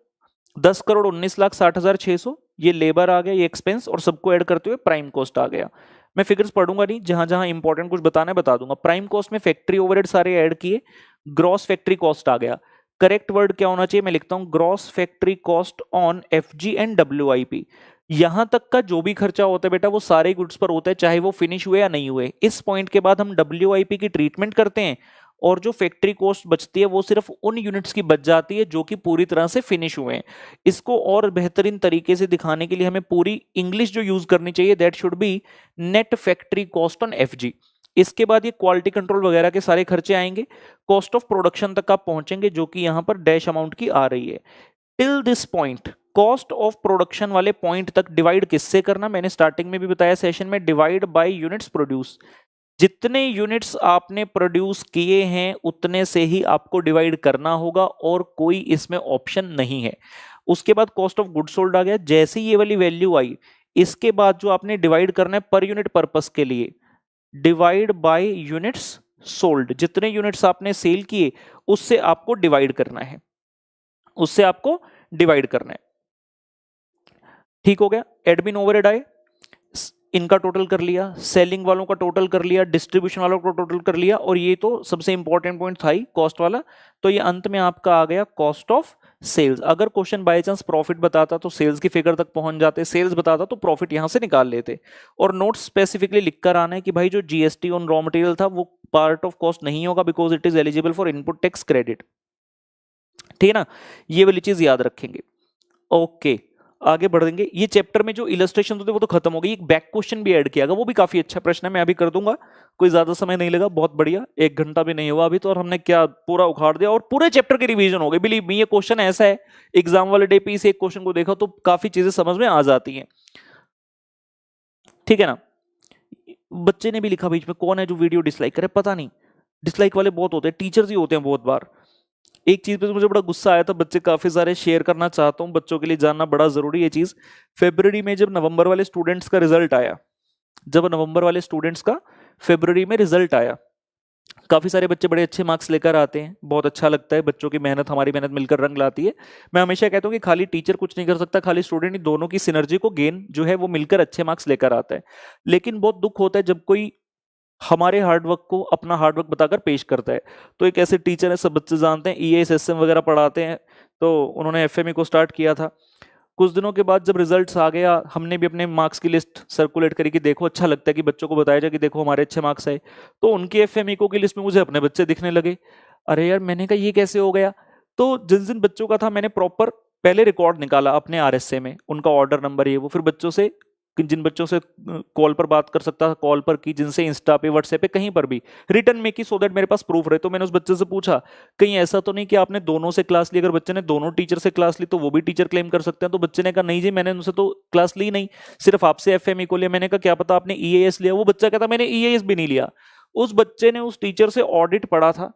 10,19,60,600, ये लेबर आ गया, ये एक्सपेंस, और सबको ऐड करते हुए प्राइम कॉस्ट आ गया। मैं फिगर्स पढ़ूंगा नहीं, जहां जहां इंपॉर्टेंट कुछ बताना है बता दूंगा। प्राइम कॉस्ट में फैक्ट्री ओवरहेड सारे ऐड किए, ग्रॉस फैक्ट्री कॉस्ट आ गया। करेक्ट वर्ड क्या होना चाहिए, मैं लिखता हूं gross factory cost on FG and WIP. यहां तक का जो भी खर्चा होता है बेटा वो सारे गुड्स पर होता है, चाहे वो फिनिश हुए या नहीं हुए। इस पॉइंट के बाद हम डब्ल्यूआईपी की ट्रीटमेंट करते हैं और जो फैक्ट्री कॉस्ट बचती है वो सिर्फ उन यूनिट्स की बच जाती है जो कि पूरी तरह से फिनिश हुए हैं। इसको और बेहतरीन तरीके से दिखाने के लिए हमें पूरी इंग्लिश जो यूज करनी चाहिए, that should be net factory cost on FG. इसके बाद ये क्वालिटी कंट्रोल वगैरह के सारे खर्चे आएंगे, कॉस्ट ऑफ प्रोडक्शन तक आप पहुंचेंगे जो कि यहां पर डैश अमाउंट की आ रही है। Till this point cost of production वाले पॉइंट तक डिवाइड किससे करना, मैंने स्टार्टिंग में भी बताया सेशन में, डिवाइड बाय यूनिट्स प्रोड्यूस। जितने यूनिट्स आपने प्रोड्यूस किए हैं उतने से ही आपको डिवाइड करना होगा और कोई इसमें ऑप्शन नहीं है। उसके बाद कॉस्ट ऑफ गुड्स सोल्ड आ गया। जैसे ये वाली वैल्यू आई, इसके बाद जो आपने डिवाइड करना है पर यूनिट पर्पस के लिए, डिवाइड बाय यूनिट्स सोल्ड। जितने यूनिट्स आपने सेल किए उससे आपको डिवाइड करना है, उससे आपको डिवाइड करना है। ठीक हो गया। एडमिन ओवरहेड आए, इनका टोटल कर लिया, सेलिंग वालों का टोटल कर लिया, डिस्ट्रीब्यूशन वालों का टोटल कर लिया, और ये तो सबसे इंपॉर्टेंट पॉइंट था ही कॉस्ट वाला। तो ये अंत में आपका आ गया कॉस्ट ऑफ सेल्स। अगर क्वेश्चन बाय चांस प्रॉफिट बताता तो सेल्स की फिगर तक पहुंच जाते, सेल्स बताता तो प्रॉफिट यहां से निकाल लेते। और नोट स्पेसिफिकली लिखकर आना है कि भाई जो जीएसटी ऑन रॉ मटेरियल था वो पार्ट ऑफ कॉस्ट नहीं होगा because it is eligible for input tax credit. ठीक है ना, ये वाली चीज याद रखेंगे। ओके, आगे बढ़ेंगे। ये चैप्टर में जो इलस्ट्रेशन होते वो तो खत्म हो गई, एक बैक क्वेश्चन भी ऐड किया गया, वो भी काफी अच्छा प्रश्न है, मैं अभी कर दूंगा, कोई ज्यादा समय नहीं लगा, बहुत बढ़िया, 1 घंटा भी नहीं हुआ अभी तो, और हमने क्या पूरा उखाड़ दिया और पूरे चैप्टर की रिवीजन हो गई। बिलीव मी, ये क्वेश्चन ऐसा है, एग्जाम वाले डे पे इस एक क्वेश्चन को देखा तो काफी चीजें समझ में आ जाती हैं। ठीक है ना। बच्चे ने भी लिखा बीच में, कौन है जो वीडियो डिसलाइक करे, पता नहीं, डिसलाइक वाले बहुत होते हैं, टीचर्स ही होते हैं बहुत बार। एक चीज पे तो मुझे बड़ा गुस्सा आया था, बच्चे काफी सारे शेयर करना चाहता हूं, बच्चों के लिए जानना बड़ा जरूरी है चीज। फरवरी में जब नवंबर वाले स्टूडेंट्स का रिजल्ट आया, जब नवंबर वाले स्टूडेंट्स का फरवरी में रिजल्ट आया, काफी सारे बच्चे बड़े अच्छे मार्क्स लेकर आते हैं, बहुत अच्छा लगता है, बच्चों की मेहनत हमारी मेहनत मिलकर रंग लाती है। मैं हमेशा कहता हूं कि खाली टीचर कुछ नहीं कर सकता, खाली स्टूडेंट, दोनों की सिनर्जी को गेन जो है वो मिलकर अच्छे मार्क्स लेकर आता है। लेकिन बहुत दुख होता है जब कोई हमारे हार्डवर्क को अपना हार्डवर्क बताकर पेश करता है। तो एक ऐसे टीचर है, सब बच्चे जानते हैं, ईएएस एसएम वगैरह पढ़ाते हैं, तो उन्होंने एफएमई को स्टार्ट किया था। कुछ दिनों के बाद जब रिजल्ट्स आ गया, हमने भी अपने मार्क्स की लिस्ट सर्कुलेट करी कि देखो, अच्छा लगता है कि बच्चों को बताया जाए कि देखो हमारे अच्छे मार्क्स आए। तो उनके एफएमई को की लिस्ट में मुझे अपने बच्चे दिखने लगे। अरे यार, मैंने कहा ये कैसे हो गया। तो जिन जिन बच्चों का था मैंने प्रॉपर पहले रिकॉर्ड निकाला अपने आरएसए में, उनका ऑर्डर नंबर ये वो, फिर बच्चों से, जिन बच्चों से कॉल पर बात कर सकता था कॉल पर की, जिनसे इंस्टा पे व्हाट्सएप पे कहीं पर भी रिटर्न में की, सो दैट मेरे पास प्रूफ रहे। तो मैंने उस बच्चे से पूछा कहीं ऐसा तो नहीं कि आपने दोनों से क्लास ली, अगर बच्चे ने दोनों टीचर से क्लास ली तो वो भी टीचर क्लेम कर सकते हैं। तो बच्चे ने कहा नहीं जी, मैंने उनसे तो क्लास ली नहीं, सिर्फ आपसे एफएमई को लिया। मैंने कहा क्या पता आपने ईएएस लिया। वो बच्चा कहता मैंने ईएएस भी नहीं लिया। उस बच्चे ने उस टीचर से ऑडिट पढ़ा था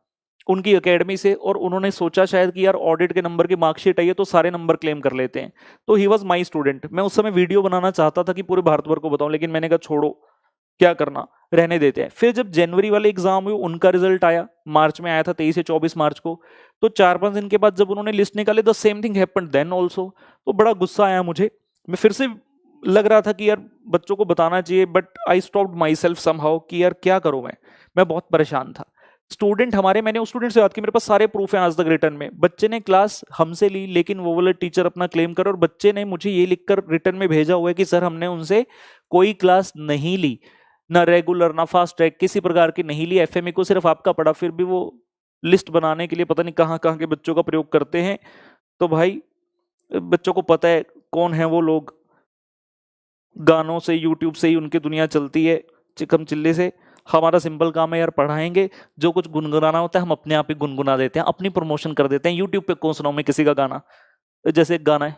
उनकी एकेडमी से, और उन्होंने सोचा शायद कि यार ऑडिट के नंबर की मार्कशीट आई है तो सारे नंबर क्लेम कर लेते हैं। तो ही वॉज माई स्टूडेंट। मैं उस समय वीडियो बनाना चाहता था कि पूरे भारतवर्ष को बताऊं, लेकिन मैंने कहा छोड़ो, क्या करना, रहने देते हैं। फिर जब जनवरी वाले एग्जाम हुए, उनका रिजल्ट आया, मार्च में आया था, 23 से 24 मार्च को। तो 4-5 दिन के बाद जब उन्होंने लिस्ट निकाले, the same thing happened then also. तो बड़ा गुस्सा आया मुझे, मैं फिर से लग रहा था कि यार बच्चों को बताना चाहिए, but I stopped my self somehow कि यार क्या करूं मैं बहुत परेशान था। स्टूडेंट हमारे, मैंने उस स्टूडेंट से बात की, मेरे पास सारे प्रूफ हैं आज तक रिटर्न में, बच्चे ने क्लास हमसे ली लेकिन वो वाला टीचर अपना क्लेम कर, और बच्चे ने मुझे ये लिखकर रिटर्न में भेजा हुआ है कि सर हमने उनसे कोई क्लास नहीं ली, ना रेगुलर ना फास्ट ट्रैक, किसी प्रकार की नहीं ली, एफएमई को सिर्फ आपका पढ़ा। फिर भी वो लिस्ट बनाने के लिए पता नहीं कहाँ कहाँ के बच्चों का प्रयोग करते हैं। तो भाई बच्चों को पता है कौन है वो लोग, गानों से यूट्यूब से ही उनकी दुनिया चलती है, चिकम चिल्ले से। हमारा सिंपल काम है यार, पढ़ाएंगे, जो कुछ गुनगुनाना होता है हम अपने आप ही गुनगुना देते हैं, अपनी प्रमोशन कर देते हैं। यूट्यूब पे कौन सुनाऊं मैं किसी का गाना। जैसे एक गाना है,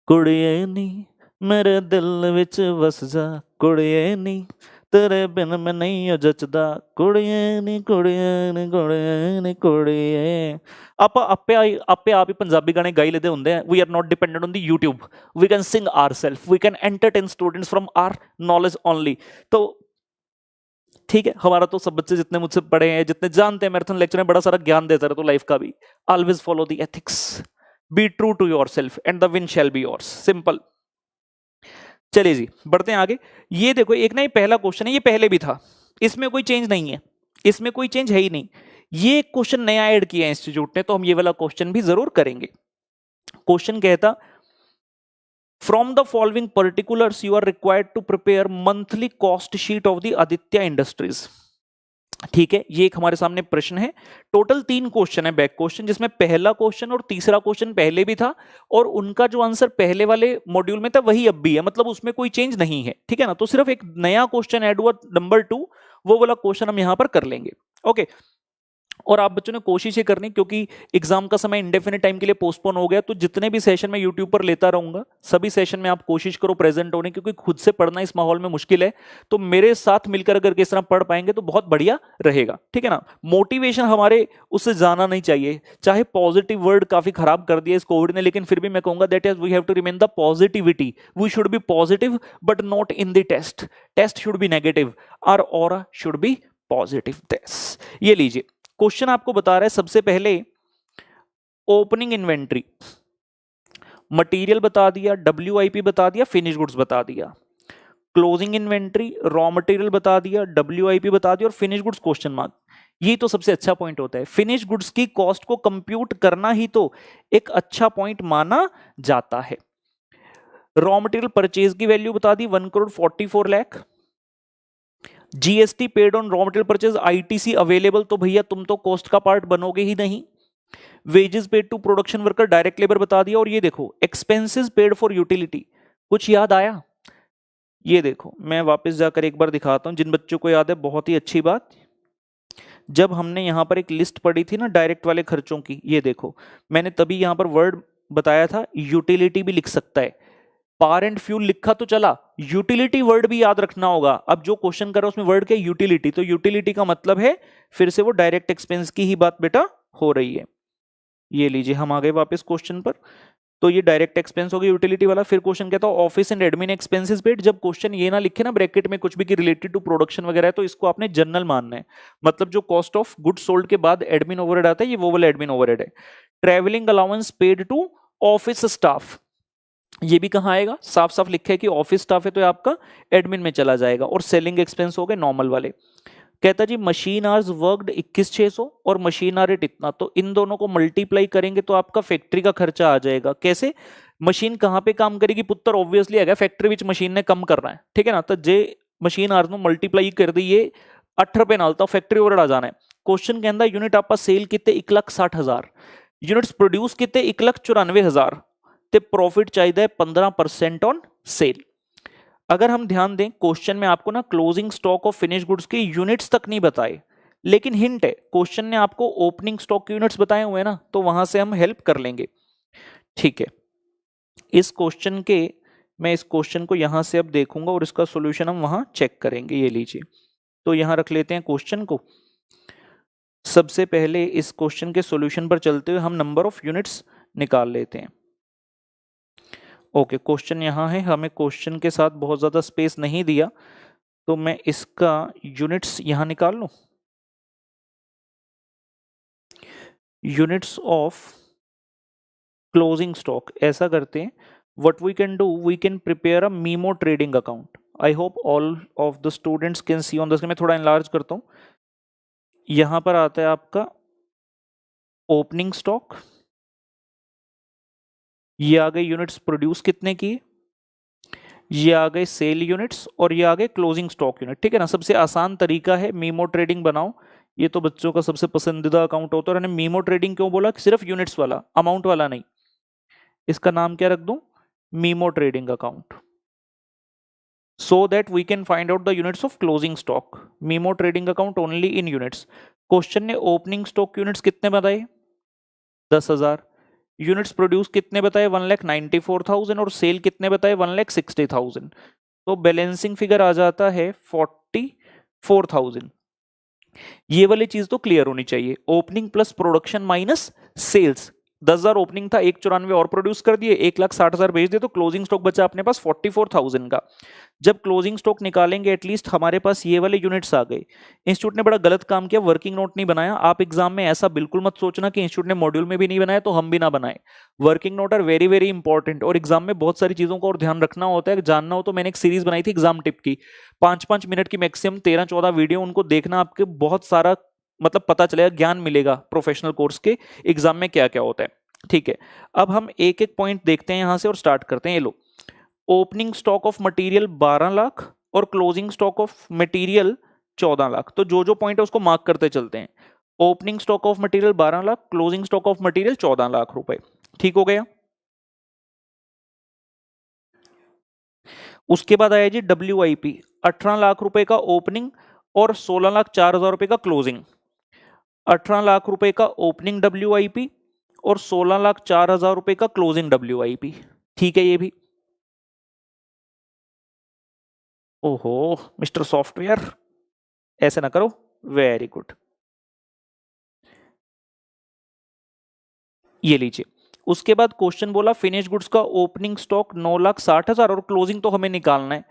कुड़िए नी मेरे दिल विच वस जा, कुड़िए नी तेरे बिन मैं नहीं जचदा, कुड़िए नी कुड़िए नी कुड़िए नी कुड़िए। ਆਪਾਂ ਆਪੇ ਆਪ ਹੀ ਪੰਜਾਬੀ ਗਾਣੇ ਗਾਈ ਲੈਦੇ ਹੁੰਦੇ ਆ। We are not dependent on the YouTube, we can sing ourselves, we can entertain students from our knowledge only। तो ठीक है, हमारा तो सब बच्चे जितने मुझसे पढ़े हैं, जितने जानते हैं, मैराथन लेक्चर में बड़ा सारा ज्ञान देता रहे तो लाइफ का भी। Always follow the ethics, be true to yourself and the win shall be yours, simple. चलिए जी बढ़ते हैं आगे। ये देखो एक ना, ये पहला क्वेश्चन है, ये पहले भी था, इसमें कोई चेंज नहीं है, इसमें कोई चेंज है ही नहीं। ये क्वेश्चन नया ऐड किया है इंस्टीट्यूट ने, तो हम ये वाला क्वेश्चन भी जरूर करेंगे। क्वेश्चन कहता, from the following particulars you are required to prepare monthly cost sheet of the Aditya industries. ठीक है, ये एक हमारे सामने प्रश्न है। टोटल 3 क्वेश्चन है बैक क्वेश्चन, जिसमें पहला क्वेश्चन और तीसरा क्वेश्चन पहले भी था, और उनका जो आंसर पहले वाले मॉड्यूल में था वही अब भी है, मतलब उसमें कोई चेंज नहीं है। ठीक है ना, तो सिर्फ एक नया क्वेश्चन ऐड हुआ नंबर 2, वो वाला क्वेश्चन हम यहां पर कर लेंगे। ओके, और आप बच्चों ने कोशिश ये करनी, क्योंकि एग्जाम का समय इंडेफिनिट टाइम के लिए पोस्टपोन हो गया, तो जितने भी सेशन मैं यूट्यूब पर लेता रहूंगा, सभी सेशन में आप कोशिश करो प्रेजेंट होने, क्योंकि खुद से पढ़ना इस माहौल में मुश्किल है, तो मेरे साथ मिलकर अगर किस तरह पढ़ पाएंगे तो बहुत बढ़िया रहेगा। ठीक है ना, मोटिवेशन हमारे उससे जाना नहीं चाहिए। चाहे पॉजिटिव वर्ड काफी खराब कर दिया इस कोविड ने, लेकिन फिर भी मैं कहूंगा that is we have to remain the positivity, we should be positive but not in the test, test should be negative, our aura should be positive. Test, ये लीजिए क्वेश्चन आपको बता रहा है, सबसे पहले ओपनिंग इन्वेंट्री, मटेरियल बता दिया, WIP बता दिया, फिनिश गुड्स बता दिया। क्लोजिंग इन्वेंट्री, रॉ मटेरियल बता दिया, WIP बता दिया, और फिनिश गुड्स क्वेश्चन मार्क। ये तो सबसे अच्छा पॉइंट होता है, फिनिश गुड्स की कॉस्ट को कंप्यूट करना ही तो एक अच्छा पॉइंट माना जाता है। रॉ मटेरियल परचेज की वैल्यू बता दी 1,44 lakh. GST paid on raw material purchase, ITC available, तो भैया तुम तो कॉस्ट का पार्ट बनोगे ही नहीं। Wages paid to production worker, direct labour बता दिया। और ये देखो एक्सपेंसेस पेड फॉर यूटिलिटी, कुछ याद आया? ये देखो मैं वापस जाकर एक बार दिखाता हूं, जिन बच्चों को याद है बहुत ही अच्छी बात। जब हमने यहां पर एक लिस्ट पढ़ी थी ना डायरेक्ट वाले खर्चों की, ये देखो मैंने तभी यहां पर वर्ड बताया था, यूटिलिटी भी लिख सकता है। पावर एंड फ्यूल लिखा तो चला, यूटिलिटी वर्ड भी याद रखना होगा। अब जो क्वेश्चन कर रहा है उसमें वर्ड क्या, यूटिलिटी, तो यूटिलिटी का मतलब है फिर से वो डायरेक्ट एक्सपेंस की ही बात बेटा हो रही है। ये लीजिए हम आ गए वापस क्वेश्चन पर, तो ये डायरेक्ट एक्सपेंस हो गया यूटिलिटी वाला। फिर क्वेश्चन कहता है office and admin expenses paid. जब क्वेश्चन ये ना लिखे ना ब्रैकेट में कुछ भी कि रिलेटेड टू प्रोडक्शन वगैरह है, तो इसको आपने जनरल मानना है, मतलब जो कॉस्ट ऑफ गुड्स सोल्ड के बाद एडमिन ओवरहेड आता है, ये वो वाला एडमिन ओवरहेड है। Travelling allowance paid to office staff, ये भी कहां आएगा, साफ साफ लिखा है कि ऑफिस स्टाफ है तो आपका एडमिन में चला जाएगा। और सेलिंग एक्सपेंस हो गए नॉर्मल वाले। कहता जी मशीन आवर्स वर्कड 21,600 और मशीन आवर रेट इतना, तो इन दोनों को मल्टीप्लाई करेंगे तो आपका फैक्ट्री का खर्चा आ जाएगा। कैसे, मशीन कहां पे काम करेगी पुत्र, ऑब्वियसली है फैक्ट्री विच मशीन ने कम करना है। ठीक है ना, तो जे मशीन आवर्स में मल्टीप्लाई कर दी, ये 8 रुपए नाल तो फैक्ट्री ओवरहेड आ जाना है। क्वेश्चन कहता यूनिट आपका सेल कितने, 1,60,000, यूनिट्स प्रोड्यूस कितने, 1,94,000, ते प्रॉफिट चाहिए 15% ऑन सेल। अगर हम ध्यान दें क्वेश्चन में आपको ना closing stock of finish goods के यूनिट्स तक नहीं बताए, लेकिन हिंट है क्वेश्चन ने आपको ओपनिंग स्टॉक के यूनिट्स बताए हुए हैं ना, तो वहां से हम हेल्प कर लेंगे। ठीक है, इस क्वेश्चन के मैं इस क्वेश्चन को यहां से अब देखूंगा और इसका सॉल्यूशन हम वहां चेक करेंगे। ये लीजिए, तो यहां रख लेते हैं क्वेश्चन को। सबसे पहले इस क्वेश्चन के सॉल्यूशन पर चलते हुए हम नंबर ऑफ यूनिट्स निकाल लेते हैं। ओके, क्वेश्चन यहाँ है, हमें क्वेश्चन के साथ बहुत ज़्यादा स्पेस नहीं दिया, तो मैं इसका यूनिट्स यहाँ निकाल लूँ। यूनिट्स ऑफ क्लोजिंग स्टॉक, ऐसा करते हैं, what we can do, we can prepare a memo trading account. I hope all of the students can see on the screen. मैं थोड़ा इनलार्ज करता हूँ। यहाँ पर आता है आपका ओपनिंग स्टॉक, ये आ गए यूनिट्स प्रोड्यूस कितने की, ये आ गए सेल यूनिट्स, और ये आ गए क्लोजिंग स्टॉक यूनिट। ठीक है ना, सबसे आसान तरीका है मीमो ट्रेडिंग बनाओ, ये तो बच्चों का सबसे पसंदीदा अकाउंट होता है। मीमो ट्रेडिंग क्यों बोला, सिर्फ यूनिट्स वाला, अमाउंट वाला नहीं। इसका नाम क्या रख दूं, memo trading account, so that we can find out the units of closing stock. Memo trading account only in units. Question ने ओपनिंग स्टॉक यूनिट्स कितने बताए, 10,000। यूनिट्स प्रोड्यूस कितने बताए, 1,94,000, और सेल कितने बताए, 1,60,000। तो बैलेंसिंग फिगर आ जाता है 44,000। ये वाली चीज तो क्लियर होनी चाहिए, opening plus production minus sales, 10,000 opening था, 194 और प्रोड्यूस कर दिए, 1,60,000 भेज दिए, तो क्लोजिंग स्टॉक बचा अपने पास 44,000 का। जब क्लोजिंग स्टॉक निकालेंगे एटलीस्ट हमारे पास ये वाले यूनिट्स आ गए। इंस्टीट्यूट ने बड़ा गलत काम किया, वर्किंग नोट नहीं बनाया। आप एग्जाम में ऐसा बिल्कुल मत सोचना कि इंस्टीट्यूट ने मॉड्यूल में भी नहीं बनाया तो हम भी ना बनाए। Working note are very very important, और एग्जाम में बहुत सारी चीजों का और ध्यान रखना होता है। जानना हो तो मैंने एक सीरीज बनाई थी एग्जाम टिप की, 5-5 मिनट की, मैक्सिमम 13-14 वीडियो, उनको देखना, आपके बहुत सारा मतलब पता चलेगा, ज्ञान मिलेगा प्रोफेशनल कोर्स के एग्जाम में क्या क्या होता है। ठीक है, अब हम एक एक पॉइंट देखते हैं यहां से और स्टार्ट करते हैं। ये लो, opening stock of material 12 lakh और closing stock of material 14 lakh. तो जो जो पॉइंट है उसको मार्क करते चलते हैं। Opening stock of material 12 lakh, closing stock of material 14 lakh रुपए। ठीक हो गया। उसके बाद आया जी WIP, 18 लाख रुपए का ओपनिंग और 16,04,000 रुपए का क्लोजिंग। 18 लाख रुपए का ओपनिंग WIP और 16,04,000 रुपए का क्लोजिंग WIP। ठीक है, ये भी। ओहो मिस्टर सॉफ्टवेयर, ऐसे ना करो। वेरी गुड, ये लीजिए। उसके बाद क्वेश्चन बोला फिनिश गुड्स का ओपनिंग स्टॉक 9,60,000 और क्लोजिंग तो हमें निकालना है,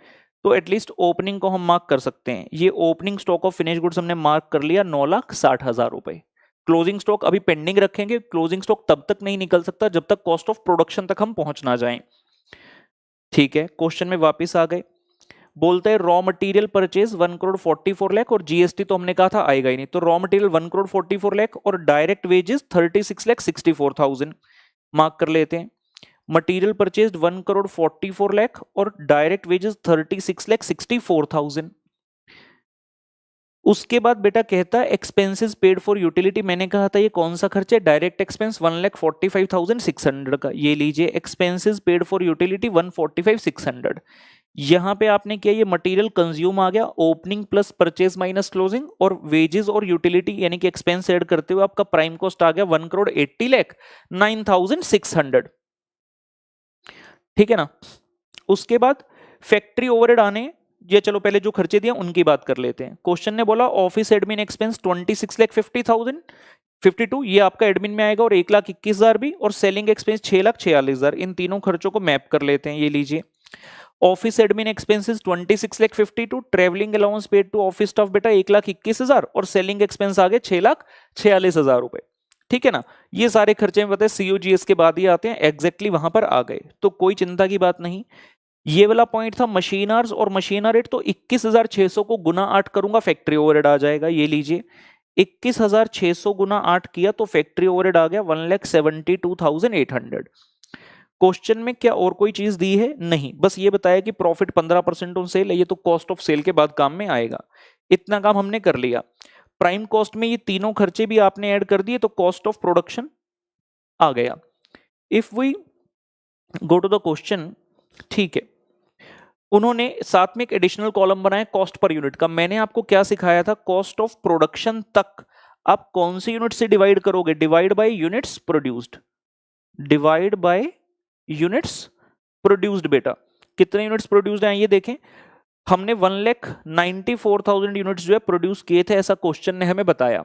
तो एटलीस्ट ओपनिंग को हम मार्क कर सकते हैं। ये opening stock of finish goods हमने मार्क कर लिया 9,60,000 रुपए। क्लोजिंग स्टॉक अभी पेंडिंग रखेंगे, क्लोजिंग स्टॉक तब तक नहीं निकल सकता जब तक कॉस्ट ऑफ प्रोडक्शन तक हम पहुंच ना जाएं। ठीक है, क्वेश्चन में वापस आ गए। बोलते हैं रॉ मटेरियल परचेज 1,44,00,000 और जीएसटी तो हमने कहा था आएगा ही नहीं, तो रॉ मटेरियल 1,44,00,000 और डायरेक्ट वेजेस 36,64,000 मार्क कर लेते हैं। मटेरियल परचेज 1,44,00,000 और डायरेक्ट वेजेस 36,64,000। उसके बाद बेटा कहता है एक्सपेंसेस पेड फॉर यूटिलिटी। मैंने कहा था ये कौन सा खर्च है, डायरेक्ट एक्सपेंस 1,45,600 का। ये लीजिए एक्सपेंसेस पेड फॉर यूटिलिटी 145,600। यहां पे आपने किया, ये मटेरियल कंज्यूम आ गया, opening plus purchase minus closing, और वेजेस और यूटिलिटी यानी कि एक्सपेंस ऐड करते हुए आपका प्राइम कॉस्ट आ गया 1,80,09,600। ठीक है ना। उसके बाद फैक्ट्री ओवरहेड आने, ये चलो पहले जो खर्चे दिए उनकी बात कर लेते हैं। क्वेश्चन ने बोला ऑफिस एडमिन एक्सपेंस 26,50,000 52, ये आपका एडमिन में आएगा, और 1,21,000 भी, और सेलिंग एक्सपेंस 6,46,000। इन तीनों खर्चों को मैप कर लेते हैं। ये लीजिए, office admin expenses 26,52, travelling allowance paid to office staff बेटा 1,21,000, और सेलिंग एक्सपेंस आ गए 6,46,000 रुपए। ठीक है ना। ये सारे खर्चे में बताए COGS के बाद ही आते हैं, एग्जैक्टली वहां पर आ गए, तो कोई चिंता की बात नहीं। ये वाला पॉइंट था मशीनर्स और मशीनर रेट, तो 21,600 को गुना 8 करूंगा, फैक्ट्री ओवरहेड आ जाएगा। ये लीजिए 21,600 गुना 8 किया तो फैक्ट्री ओवरहेड आ गया 1,72,800। क्वेश्चन में क्या और कोई चीज दी है? नहीं, बस ये बताया कि प्रॉफिट 15% ऑन सेल है, ये तो कॉस्ट ऑफ सेल के बाद काम में आएगा। इतना काम हमने कर लिया। प्राइम कॉस्ट में ये तीनों खर्चे भी आपने ऐड कर दिए तो कॉस्ट ऑफ प्रोडक्शन आ गया। If we go to the question, ठीक है, उन्होंने साथ में एक एडिशनल कॉलम बनाया कॉस्ट पर यूनिट का। मैंने आपको क्या सिखाया था, कॉस्ट ऑफ प्रोडक्शन तक आप कौन सी यूनिट से डिवाइड करोगे, divide by units produced, divide by units produced. बेटा कितने यूनिट्स प्रोड्यूस्ड हैं ये देखें, हमने 1,94,000 यूनिट्स जो है प्रोड्यूस किए थे, ऐसा क्वेश्चन ने हमें बताया।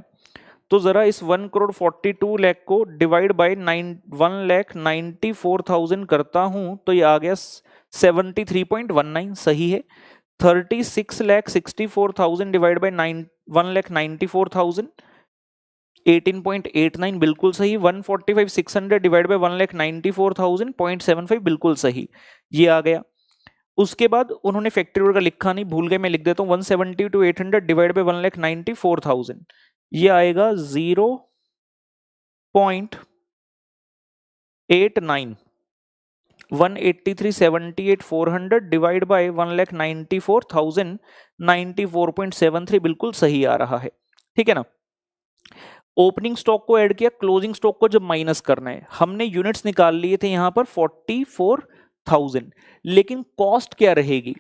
तो जरा इस 1,42,00,000 को डिवाइड बाय 1,94,000 करता हूं तो ये आ गया 73.19, सही है। 36,64,000 डिवाइड बाय 1,94,000 18.89 बिल्कुल सही। 145,600 डिवाइड बाय 1,94,000 0.75 बिल्कुल सही, ये आ गया। उसके बाद उन्होंने फैक्ट्री ओवर का लिखा नहीं, भूल गए, मैं लिख देता हूं 170-800 डिवाइड बाय 1,94,000, ये आएगा 0.89। 183,78,400 डिवाइड बाय 1,94,000 94.73 बिल्कुल सही आ रहा है। ठीक है ना। ओपनिंग स्टॉक को ऐड किया, क्लोजिंग स्टॉक को जब माइनस करना है, हमने यूनिट्स निकाल लिए थे यहां पर 44,000, लेकिन कॉस्ट क्या रहेगी,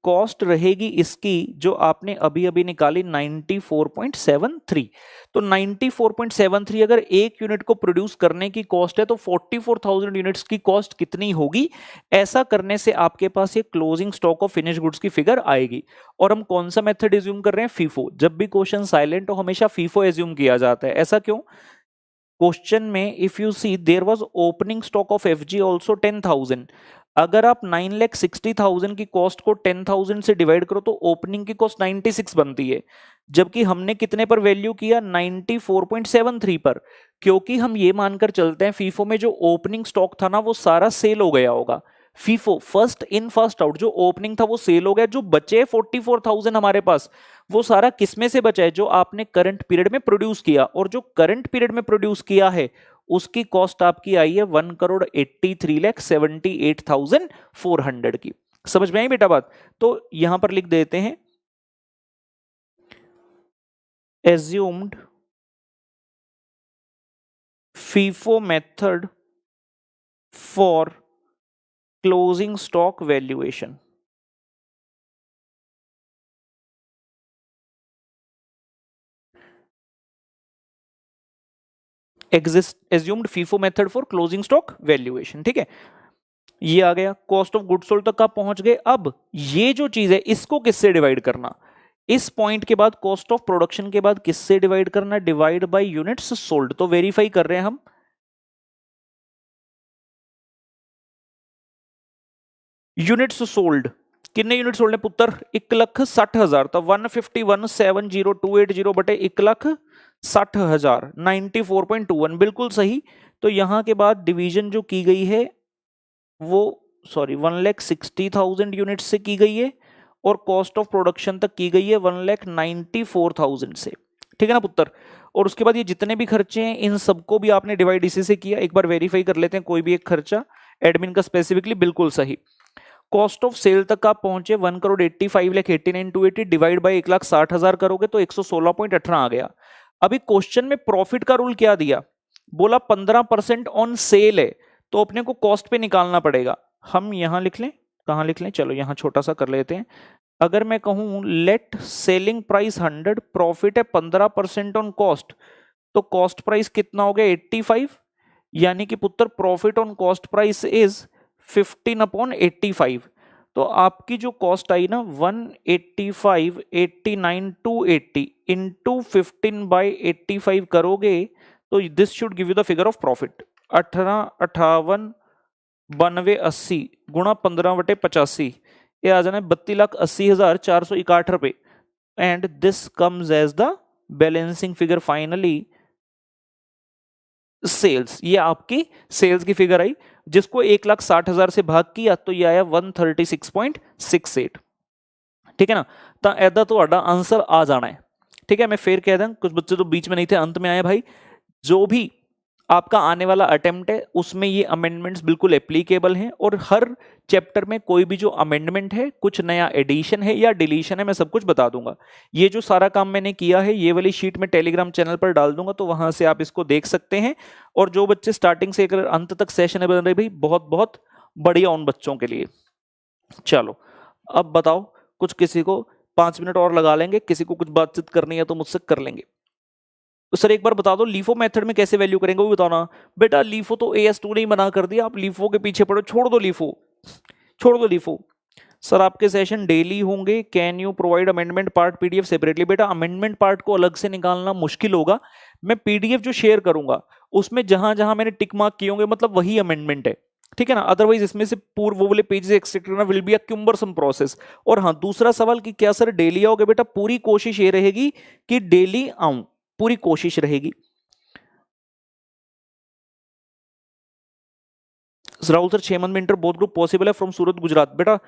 कॉस्ट रहेगी इसकी जो आपने अभी अभी निकाली 94.73। तो 94.73 अगर एक यूनिट को प्रोड्यूस करने की कॉस्ट है तो 44,000 यूनिट्स की कॉस्ट कितनी होगी। ऐसा करने से आपके पास ये closing stock of finish goods की फिगर आएगी। और हम कौन सा मेथड एज्यूम कर रहे हैं, फीफो। जब भी क्वेश्चन साइलेंट हो हमेशा फीफो एज्यूम किया जाता है, ऐसा क्यों, क्वेश्चन में if you see there was opening stock of FG also 10,000। अगर आप 9,60,000 की कॉस्ट को 10,000 से डिवाइड करो तो ओपनिंग की कॉस्ट 96 बनती है, जबकि हमने कितने पर वैल्यू किया 94.73 पर, क्योंकि हम ये मानकर चलते हैं फीफो में जो ओपनिंग स्टॉक था ना वो सारा सेल हो गया होगा। FIFO first in first out जो ओपनिंग था वो सेल हो गया, जो बचे 44,000 हमारे पास वो सारा किसमें से बचा है, जो आपने करंट पीरियड में प्रोड्यूस किया, और जो करंट पीरियड में प्रोड्यूस किया है उसकी कॉस्ट आपकी आई है 1,83,78,400 की। समझ में आई बेटा बात? तो यहां पर लिख देते हैं assumed FIFO method for closing stock valuation. Assumed FIFO method for closing stock valuation. ठीक है, ये आ गया। कॉस्ट ऑफ गुड्स सोल्ड तक आप पहुंच गए। अब ये जो चीज है इसको किससे डिवाइड करना, इस पॉइंट के बाद कॉस्ट ऑफ प्रोडक्शन के बाद किससे डिवाइड करना, डिवाइड बाय यूनिट्स सोल्ड। तो वेरीफाई कर रहे हैं हम, यूनिट्स सोल्ड कितने यूनिट सोल्ड है पुत्र, 1,60,000। तो 151,70,280 बटे 1,60,000 94.21 बिल्कुल सही। तो यहां के बाद डिवीजन जो की गई है वो 1,60,000 यूनिट से की गई है, और कॉस्ट ऑफ प्रोडक्शन तक की गई है 1,94,000 से। ठीक है ना पुत्र? और उसके बाद ये जितने भी खर्चे हैं इन सबको भी आपने डिवाइड इसी से किया। एक बार वेरीफाई कर लेते हैं कोई भी एक खर्चा एडमिन का स्पेसिफिकली, बिल्कुल सही। कॉस्ट ऑफ सेल तक आप पहुंचे 1,85,89,280 डिवाइड बाई 1,60,000 करोगे तो 116.18 आ गया। अभी क्वेश्चन में प्रॉफिट का रूल क्या दिया, बोला 15% ऑन सेल है, तो अपने को कॉस्ट पे निकालना पड़ेगा। हम यहां लिख लें, कहां लिख लें, चलो यहां छोटा सा कर लेते हैं। अगर मैं कहूं लेट सेलिंग प्राइस 100, प्रॉफिट है 15% ऑन कॉस्ट, तो कॉस्ट प्राइस कितना हो गया 85, यानी कि पुत्र profit on cost price is 15/85। तो आपकी जो कॉस्ट आई ना 185,89,280 इंटू 15/85 करोगे तो this should give you the figure of profit 18,58,92,80 गुणा 15/85, ये आ जाना है 32,80,461 रुपए। And this comes as the balancing figure finally sales. ये आपकी सेल्स की फिगर आई, जिसको 1,60,000 से भाग किया तो ये आया 136.68। ठीक है ना? तो ऐदा तो आंसर आ जाना है। ठीक है, मैं फिर कह दूं, कुछ बच्चे तो बीच में नहीं थे, अंत में आए भाई। जो भी आपका आने वाला अटेम्प्ट है उसमें ये अमेंडमेंट्स बिल्कुल एप्लीकेबल हैं, और हर चैप्टर में कोई भी जो अमेंडमेंट है, कुछ नया एडिशन है या डिलीशन है, मैं सब कुछ बता दूंगा। ये जो सारा काम मैंने किया है ये वाली शीट में टेलीग्राम चैनल पर डाल दूंगा, तो वहां से आप इसको देख सकते हैं। और जो बच्चे स्टार्टिंग से अगर अंत तक सेशन है बन रहे भाई, बहुत बहुत बढ़िया उन बच्चों के लिए। चलो अब बताओ, कुछ किसी को 5 मिनट और लगा लेंगे, किसी को कुछ बातचीत करनी है तो मुझसे कर लेंगे। तो सर एक बार बता दो LIFO मेथड में कैसे वैल्यू करेंगे वो बताना। बेटा LIFO तो AS2 ने ही मना कर दिया, आप LIFO के पीछे पड़ो, छोड़ दो LIFO, छोड़ दो LIFO। सर आपके सेशन डेली होंगे, can you provide amendment part PDF separately. बेटा अमेंडमेंट पार्ट को अलग से निकालना मुश्किल होगा, मैं PDF जो शेयर करूंगा उसमें जहां जहां मैंने टिक मार्क किए होंगे मतलब वही अमेंडमेंट है। ठीक है ना? अदरवाइज इसमें से पूर्व वो वाले पेजेस एक्सट्रैक्ट करना विल बी अ क्यूम्बरसम प्रोसेस। और हाँ, दूसरा सवाल कि क्या सर डेली आओगे, बेटा पूरी कोशिश ये रहेगी कि डेली आऊं, पूरी कोशिश रहेगी। राहुल सर 6 मंथ में इंटर बोथ ग्रुप पॉसिबल है फ्रॉम सूरत गुजरात। बेटा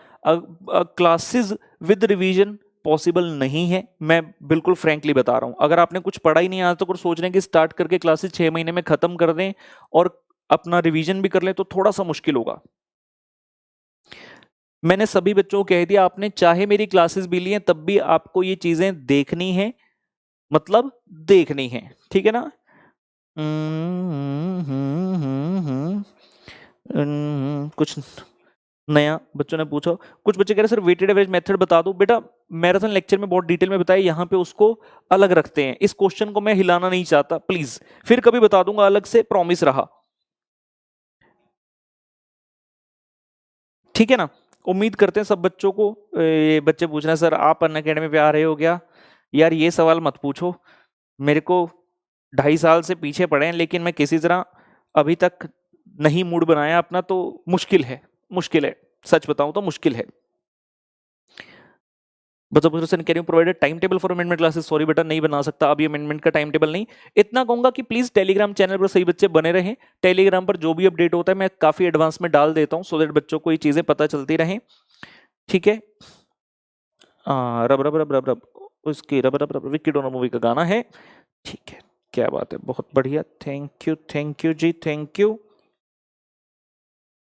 क्लासेस विद रिवीजन पॉसिबल नहीं है, मैं बिल्कुल फ्रैंकली बता रहा हूं। अगर आपने कुछ पढ़ा ही नहीं आज तक और सोच रहे हैं कि स्टार्ट करके क्लासेस 6 महीने में खत्म कर दें और अपना रिवीजन भी कर लें तो थोड़ा सा मुश्किल होगा। मैंने सभी बच्चों को कह दिया, आपने चाहे मेरी क्लासेस भी ली हैं तब भी आपको ये चीजें देखनी है, मतलब देखनी है। ठीक है ना? कुछ नया बच्चों ने पूछा, कुछ बच्चे कह रहे सर वेटेड एवरेज मेथड बता दो। बेटा मैराथन लेक्चर में बहुत डिटेल में बताया, यहाँ पे उसको अलग रखते हैं। इस क्वेश्चन को मैं हिलाना नहीं चाहता, प्लीज फिर कभी बता दूंगा अलग से, प्रॉमिस रहा। ठीक है ना? उम्मीद करते हैं सब बच्चों को। ये बच्चे पूछ रहे हैं सर आप अनअकैडमी पे आ रहे हो क्या? यार ये सवाल मत पूछो मेरे को, 2.5 साल से पीछे पड़े हैं, लेकिन मैं किसी तरह अभी तक नहीं मूड बनाया अपना, तो मुश्किल है, मुश्किल है, सच बताऊं तो मुश्किल है। Can you provide time table for amendment classes? Sorry बेटा, नहीं बना सकता अभी अमेंडमेंट का टाइम टेबल नहीं। इतना कहूंगा कि प्लीज टेलीग्राम चैनल पर सही बच्चे बने रहें। टेलीग्राम पर जो भी अपडेट होता है मैं काफी एडवांस में डाल देता हूं, सो दैट बच्चों को ये चीजें पता चलती रहें। ठीक है। रब रब रब रब रब उसकी रब रब रब विक्की डोनर मूवी का गाना है। ठीक है, क्या बात है, बहुत बढ़िया, थैंक यू जी, थैंक यू।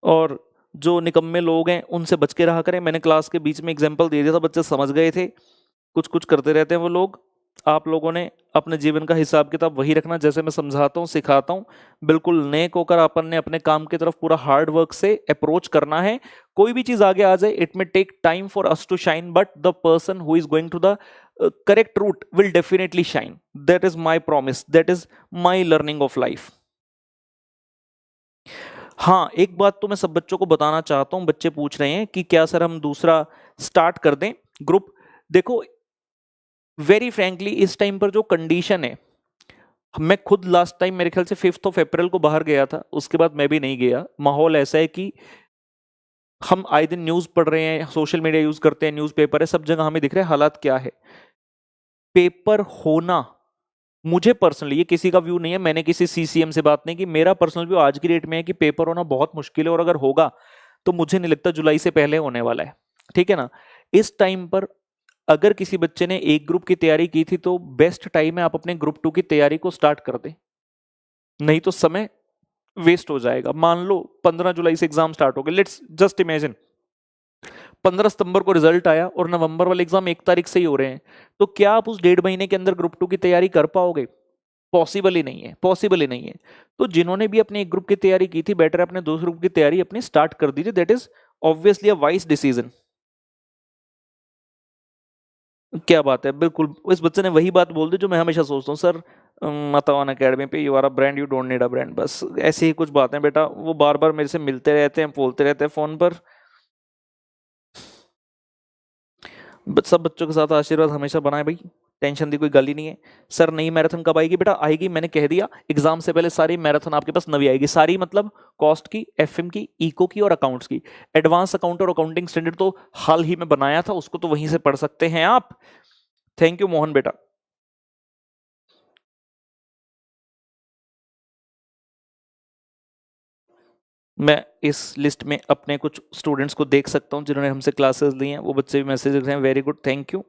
और जो निकम्मे लोग हैं उनसे बच के रहा करें। मैंने क्लास के बीच में एग्जाम्पल दे दिया था, बच्चे समझ गए थे। कुछ कुछ करते रहते हैं वो लोग। आप लोगों ने अपने जीवन का हिसाब किताब वही रखना जैसे मैं समझाता हूँ, सिखाता हूँ। बिल्कुल नेक होकर अपन ने अपने काम की तरफ पूरा हार्ड वर्क से अप्रोच करना है। कोई भी चीज आगे आ जाए, it may take time for us to shine, but the person who is going to the correct route will definitely shine. That is my promise, that is my learning of life. हाँ, एक बात तो मैं सब बच्चों को बताना चाहता हूँ। बच्चे पूछ रहे हैं कि क्या सर हम दूसरा स्टार्ट कर दें ग्रुप। देखो, वेरी फ्रैंकली इस टाइम पर जो कंडीशन है, मैं खुद लास्ट टाइम मेरे ख्याल से 5 अप्रैल को बाहर गया था, उसके बाद मैं भी नहीं गया। माहौल ऐसा है कि हम आए दिन न्यूज पढ़ रहे हैं, सोशल मीडिया यूज करते हैं, न्यूज़पेपर है, सब जगह हमें दिख रहा है हालात क्या है। पेपर होना, मुझे पर्सनली, ये किसी का व्यू नहीं है, मैंने किसी सीसीएम से बात नहीं की, मेरा पर्सनल व्यू आज की डेट में है कि पेपर होना बहुत मुश्किल है, और अगर होगा तो मुझे नहीं लगता जुलाई से पहले होने वाला है। ठीक है ना। इस टाइम पर अगर किसी बच्चे ने एक ग्रुप की तैयारी की थी तो बेस्ट टाइम है आप अपने ग्रुप 2 की तैयारी को स्टार्ट कर दें, नहीं तो समय वेस्ट हो जाएगा। मान लो 15 जुलाई से एग्जाम स्टार्ट हो गए, लेट्स जस्ट इमेजिन 15 सितंबर को रिजल्ट आया और नवंबर वाले एग्जाम 1 तारीख से ही हो रहे हैं, तो क्या आप उस 1.5 महीने के अंदर ग्रुप 2 की तैयारी कर पाओगे? पॉसिबल ही नहीं है, पॉसिबल ही नहीं है। तो जिन्होंने भी अपने एक ग्रुप की तैयारी की थी, बेटर अपने दूसरे ग्रुप की तैयारी अपनी स्टार्ट कर दीजिए। That is obviously a wise decision. क्या बात है, बिल्कुल इस बच्चे ने वही बात बोल दी जो मैं हमेशा सोचता हूँ। सर मतवान अकेडमी पे you are a brand, you don't need a brand. बस ऐसी ही कुछ बातें बेटा, वो बार बार मेरे से मिलते रहते हैं, बोलते रहते हैं फोन पर। सब बच्चों के साथ आशीर्वाद हमेशा बनाए भाई, टेंशन दी कोई गल ही नहीं है। सर नई मैराथन कब आएगी? बेटा आएगी, मैंने कह दिया, एग्जाम से पहले सारी मैराथन आपके पास नवी आएगी। सारी मतलब कॉस्ट की, एफएम की, इको की और अकाउंट्स की। एडवांस अकाउंट और अकाउंटिंग स्टैंडर्ड तो हाल ही में बनाया था, उसको तो वहीं से पढ़ सकते हैं आप। थैंक यू मोहन बेटा। मैं इस लिस्ट में अपने कुछ स्टूडेंट्स को देख सकता हूं जिन्होंने हमसे क्लासेस ली हैं, वो बच्चे भी मैसेज लिख रहे हैं, वेरी गुड, थैंक यू।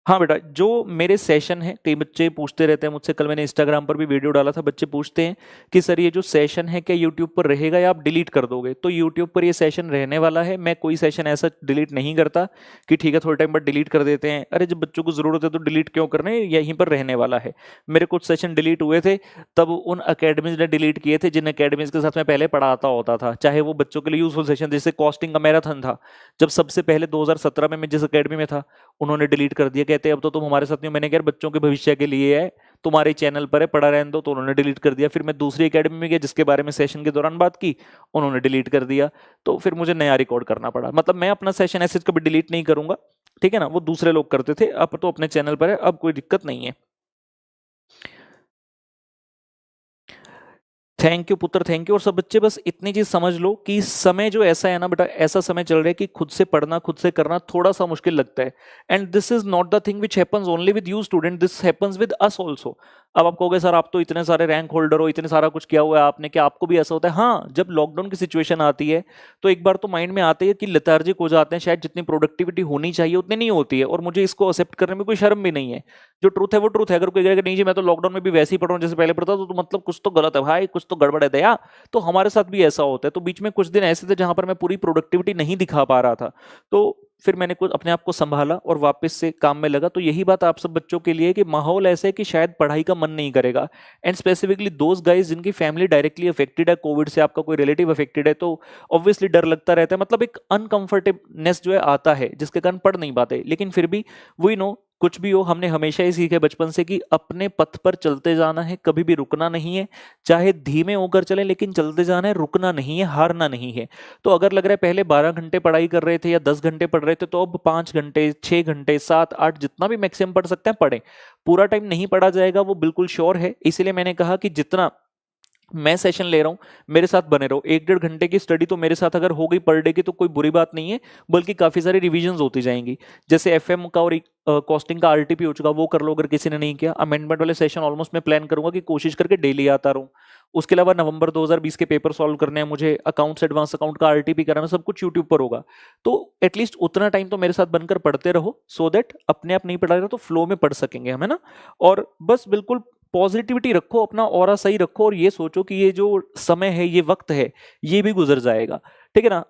हाँ बेटा, जो मेरे सेशन है, कई बच्चे पूछते रहते हैं मुझसे, कल मैंने इंस्टाग्राम पर भी वीडियो डाला था, बच्चे पूछते हैं कि सर ये जो सेशन है क्या यूट्यूब पर रहेगा या आप डिलीट कर दोगे? तो यूट्यूब पर ये सेशन रहने वाला है। मैं कोई सेशन ऐसा डिलीट नहीं करता कि ठीक है थोड़े टाइम बाद डिलीट कर देते हैं। अरे जब बच्चों को जरूरत है तो डिलीट क्यों करने, यहीं पर रहने वाला है। मेरे कुछ सेशन डिलीट हुए थे, तब उन अकेडमीज ने डिलीट किए थे जिन अकेडमीज के साथ मैं पहले पढ़ाता होता था, चाहे वो बच्चों के लिए यूजफुल सेशन, जैसे कॉस्टिंग का मैराथन था, जब सबसे पहले 2017 में मैं जिस अकेडमी में था, उन्होंने डिलीट कर दिया। कहते अब तो तुम हमारे साथ नहीं हो। मैंने कहा बच्चों के भविष्य के लिए है, तुम्हारे चैनल पर है, पढ़ा रहने दो, तो उन्होंने डिलीट कर दिया। फिर मैं दूसरी एकेडमी में गया जिसके बारे में सेशन के दौरान बात की, उन्होंने डिलीट कर दिया। तो फिर मुझे नया रिकॉर्ड करना पड़ा। मतलब मैं अपना सेशन ऐसे कभी डिलीट नहीं करूंगा, ठीक है ना। वो दूसरे लोग करते थे, अब तो अपने चैनल पर है, अब कोई दिक्कत नहीं है। थैंक यू पुत्र, थैंक यू। और सब बच्चे बस इतनी चीज समझ लो कि समय जो ऐसा है ना बेटा, ऐसा समय चल रहा है कि खुद से पढ़ना, खुद से करना थोड़ा सा मुश्किल लगता है। And this is not the thing which happens only with you student, this happens with us also. अब आप कहोगे सर आप तो इतने सारे रैंक होल्डर हो, इतने सारा कुछ किया हुआ है आपने, क्या आपको भी ऐसा होता है? हाँ, जब लॉकडाउन की सिचुएशन आती है तो एक बार तो माइंड में आती है कि लेथार्जिक हो जाते हैं, शायद जितनी प्रोडक्टिविटी होनी चाहिए उतनी नहीं होती है, और मुझे इसको एक्सेप्ट करने में कोई शर्म भी नहीं है। जो ट्रूथ है वो ट्रूथ है। अगर कोई कहेगा नहीं जी मैं तो लॉकडाउन में भी वैसे ही पढ़ रहा हूँ जैसे पहले पढ़ता था, तो मतलब कुछ तो गलत है भाई, कुछ तो गड़बड़ है दया। तो हमारे साथ भी ऐसा होता है। तो बीच में कुछ दिन ऐसे थे जहां पर मैं पूरी प्रोडक्टिविटी नहीं दिखा पा रहा था, तो फिर मैंने कुछ अपने आप को संभाला और वापस से काम में लगा। तो यही बात आप सब बच्चों के लिए कि माहौल ऐसा है कि शायद पढ़ाई का मन नहीं करेगा। एंड स्पेसिफिकली दोज गाइज जिनकी फैमिली डायरेक्टली अफेक्टेड है कोविड से, आपका कोई रिलेटिव अफेक्टेड है, तो ऑब्वियसली डर लगता रहता है। मतलब एक अनकंफर्टेबनेस जो है आता है, जिसके कारण पढ़ नहीं पाते। लेकिन फिर भी वी नो कुछ भी हो, हमने हमेशा ही सीखे बचपन से कि अपने पथ पर चलते जाना है, कभी भी रुकना नहीं है, चाहे धीमे होकर चले लेकिन चलते जाना है, रुकना नहीं है, हारना नहीं है। तो अगर लग रहा है पहले 12 घंटे पढ़ाई कर रहे थे या 10 घंटे पढ़ रहे थे, तो अब 5 घंटे, 6 घंटे, 7, 8 जितना भी मैक्सिमम पढ़ सकते हैं पढ़ें। पूरा टाइम नहीं पढ़ा जाएगा वो बिल्कुल श्योर है, इसीलिए मैंने कहा कि जितना मैं सेशन ले रहा हूं मेरे साथ बने रहो। 1-1.5 घंटे की स्टडी तो मेरे साथ अगर हो गई पर डे की तो कोई बुरी बात नहीं है, बल्कि काफी सारी रिवीजन होती जाएंगी। जैसे एफएम का और कॉस्टिंग का आरटीपी हो चुका, वो कर लो अगर किसी ने नहीं किया। अमेंडमेंट वाले सेशन ऑलमोस्ट मैं प्लान करूंगा कि कोशिश करके डेली आता रहूं। उसके अलावा नवंबर 2020 के पेपर सॉल्व करने हैं मुझे, अकाउंट्स एडवांस अकाउंट का आरटीपी कराना, सब कुछ यूट्यूब पर होगा। तो एटलीस्ट उतना टाइम तो मेरे साथ बनकर पढ़ते रहो, सो दैट अपने आप नहीं पढ़ा रहे तो फ्लो में पढ़ सकेंगे हम, है ना। और बस बिल्कुल पॉजिटिविटी रखो, अपना ऑरा सही रखो, और ये सोचो कि ये जो समय है, ये वक्त है, ये भी गुजर जाएगा, ठीक है ना।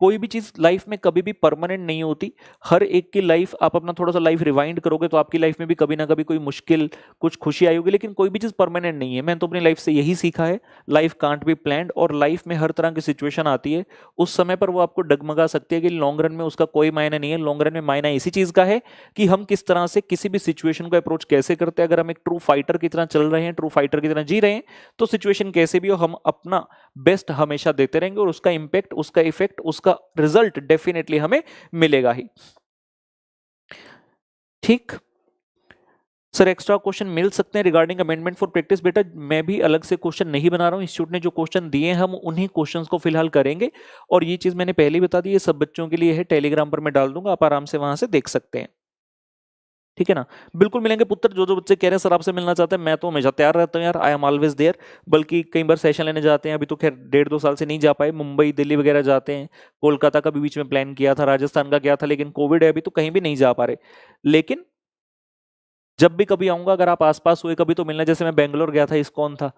कोई भी चीज लाइफ में कभी भी परमानेंट नहीं होती। हर एक की लाइफ, आप अपना थोड़ा सा लाइफ रिवाइंड करोगे तो आपकी लाइफ में भी कभी ना कभी कोई मुश्किल, कुछ खुशी आई होगी, लेकिन कोई भी चीज परमानेंट नहीं है। मैंने तो अपनी लाइफ से यही सीखा है, लाइफ कांट बी प्लान्ड। और लाइफ में हर तरह की सिचुएशन आती है, उस समय पर वो आपको डगमगा सकती है कि लॉन्ग रन में उसका कोई मायना नहीं है। लॉन्ग रन में मायना इसी चीज का है कि हम किस तरह से किसी भी सिचुएशन को अप्रोच कैसे करते हैं। अगर हम एक ट्रू फाइटर की तरह चल रहे हैं, ट्रू फाइटर की तरह जी रहे हैं, तो सिचुएशन कैसे भी हो हम अपना बेस्ट हमेशा देते रहेंगे, और उसका इंपैक्ट, उसका इफेक्ट, उसका रिजल्ट डेफिनेटली हमें मिलेगा ही। ठीक सर, एक्स्ट्रा क्वेश्चन मिल सकते हैं रिगार्डिंग अमेंडमेंट फॉर प्रैक्टिस? बेटा मैं भी अलग से क्वेश्चन नहीं बना रहा हूं, इंस्टीट्यूट ने जो क्वेश्चन दिए हैं हम उन्हीं क्वेश्चंस को फिलहाल करेंगे। और ये चीज मैंने पहले ही बता दी, ये सब बच्चों के लिए है, टेलीग्राम पर मैं डाल दूंगा, आप आराम से वहां से देख सकते हैं, ठीक है ना। बिल्कुल मिलेंगे पुत्र, जो जो बच्चे कह रहे हैं सर आपसे मिलना चाहते हैं, मैं तो हमेशा तैयार रहता हूँ यार, आई एम ऑलवेज देयर। बल्कि कई बार सेशन लेने जाते हैं, अभी तो खैर 1.5-2 साल से नहीं जा पाए, मुंबई दिल्ली वगैरह जाते हैं, कोलकाता का भी बीच में प्लान किया था, राजस्थान का किया था, लेकिन कोविड है अभी, तो कहीं भी नहीं जा पा रहे। लेकिन जब भी कभी आऊंगा, अगर आप आसपास हुए कभी तो मिलना। जैसे मैं बेंगलोर गया था, इस्कॉन था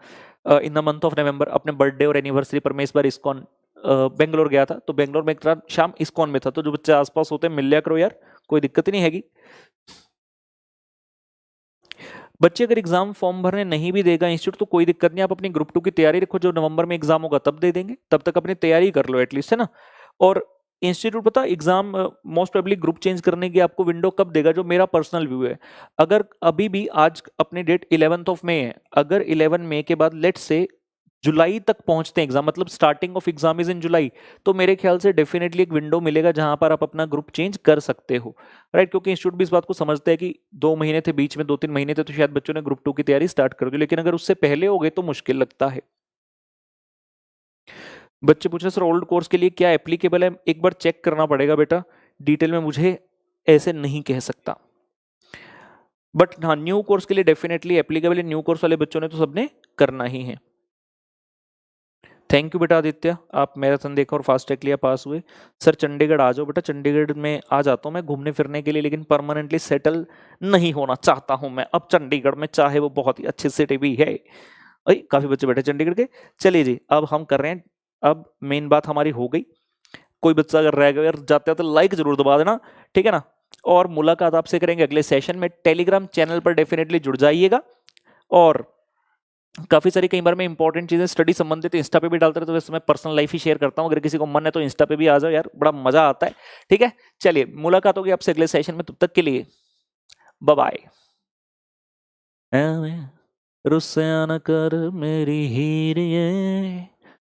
in the month of November, अपने बर्थडे और एनिवर्सरी पर मैं इस बार इस्कॉन बेंगलोर गया था। तो बेंगलोर में एक रात शाम इस्कॉन में था। तो जो बच्चे आसपास होते हैं मिल लिया करो यार, कोई दिक्कत ही नहीं हैगी। बच्चे अगर एग्जाम फॉर्म भरने नहीं भी देगा इंस्टीट्यूट तो कोई दिक्कत नहीं, आप अपनी ग्रुप 2 की तैयारी रखो, जो नवंबर में एग्जाम होगा तब दे देंगे, तब तक अपनी तैयारी कर लो एटलीस्ट, है ना। और इंस्टीट्यूट पता exam most probably group change करने की आपको विंडो कब देगा, जो मेरा पर्सनल व्यू है। अगर अभी भी आज अपनी डेट 11th ऑफ मई है, अगर 11 मई के बाद लेट्स से जुलाई तक पहुंचते हैं एग्जाम, मतलब starting of exam is in July, तो मेरे ख्याल से डेफिनेटली एक विंडो मिलेगा जहां पर आप अपना ग्रुप चेंज कर सकते हो, राइट। क्योंकि इंस्टीट्यूट भी इस बात को समझते हैं कि 2 महीने थे बीच में, 2-3 महीने थे, तो शायद बच्चों ने ग्रुप 2 की तैयारी स्टार्ट कर दी, लेकिन अगर उससे पहले हो गए तो मुश्किल लगता है। बच्चे पूछ रहे सर ओल्ड कोर्स के लिए क्या एप्लीकेबल है? एक बार चेक करना पड़ेगा बेटा, डिटेल में मुझे ऐसे नहीं कह सकता, बट हाँ न्यू कोर्स के लिए डेफिनेटली एप्लीकेबल है। न्यू कोर्स वाले बच्चों ने तो सबने करना ही है। थैंक यू बेटा आदित्य, आप मैराथन देखा और फास्ट ट्रैक लिया, पास हुए। सर चंडीगढ़ आ जाओ बेटा, चंडीगढ़ में आ जाता हूँ मैं घूमने फिरने के लिए, लेकिन परमानेंटली सेटल नहीं होना चाहता हूँ मैं अब चंडीगढ़ में, चाहे वो बहुत ही अच्छी सिटी भी है। अरे काफी बच्चे बैठे चंडीगढ़ के। चलिए जी, अब हम कर रहे हैं, अब मेन बात हमारी हो गई। कोई बच्चा अगर रह गया जाते हैं तो लाइक जरूर दबा देना, ठीक है ना। और मुलाकात आपसे करेंगे अगले सेशन में। टेलीग्राम चैनल पर डेफिनेटली जुड़ जाइएगा, और काफी सारी कई बार मैं इंपॉर्टेंट चीजें स्टडी संबंधित इंस्टा पे भी डालते रहता हूँ, तो वैसे मैं पर्सनल लाइफ ही शेयर करता हूँ। अगर किसी को मन है तो इंस्टा पे भी आ जाओ यार, बड़ा मजा आता है, ठीक है। चलिए मुलाकात होगी आपसे अगले सेशन में, तब तक के लिए बाय बाय। रुस्से न कर मेरी हीर ये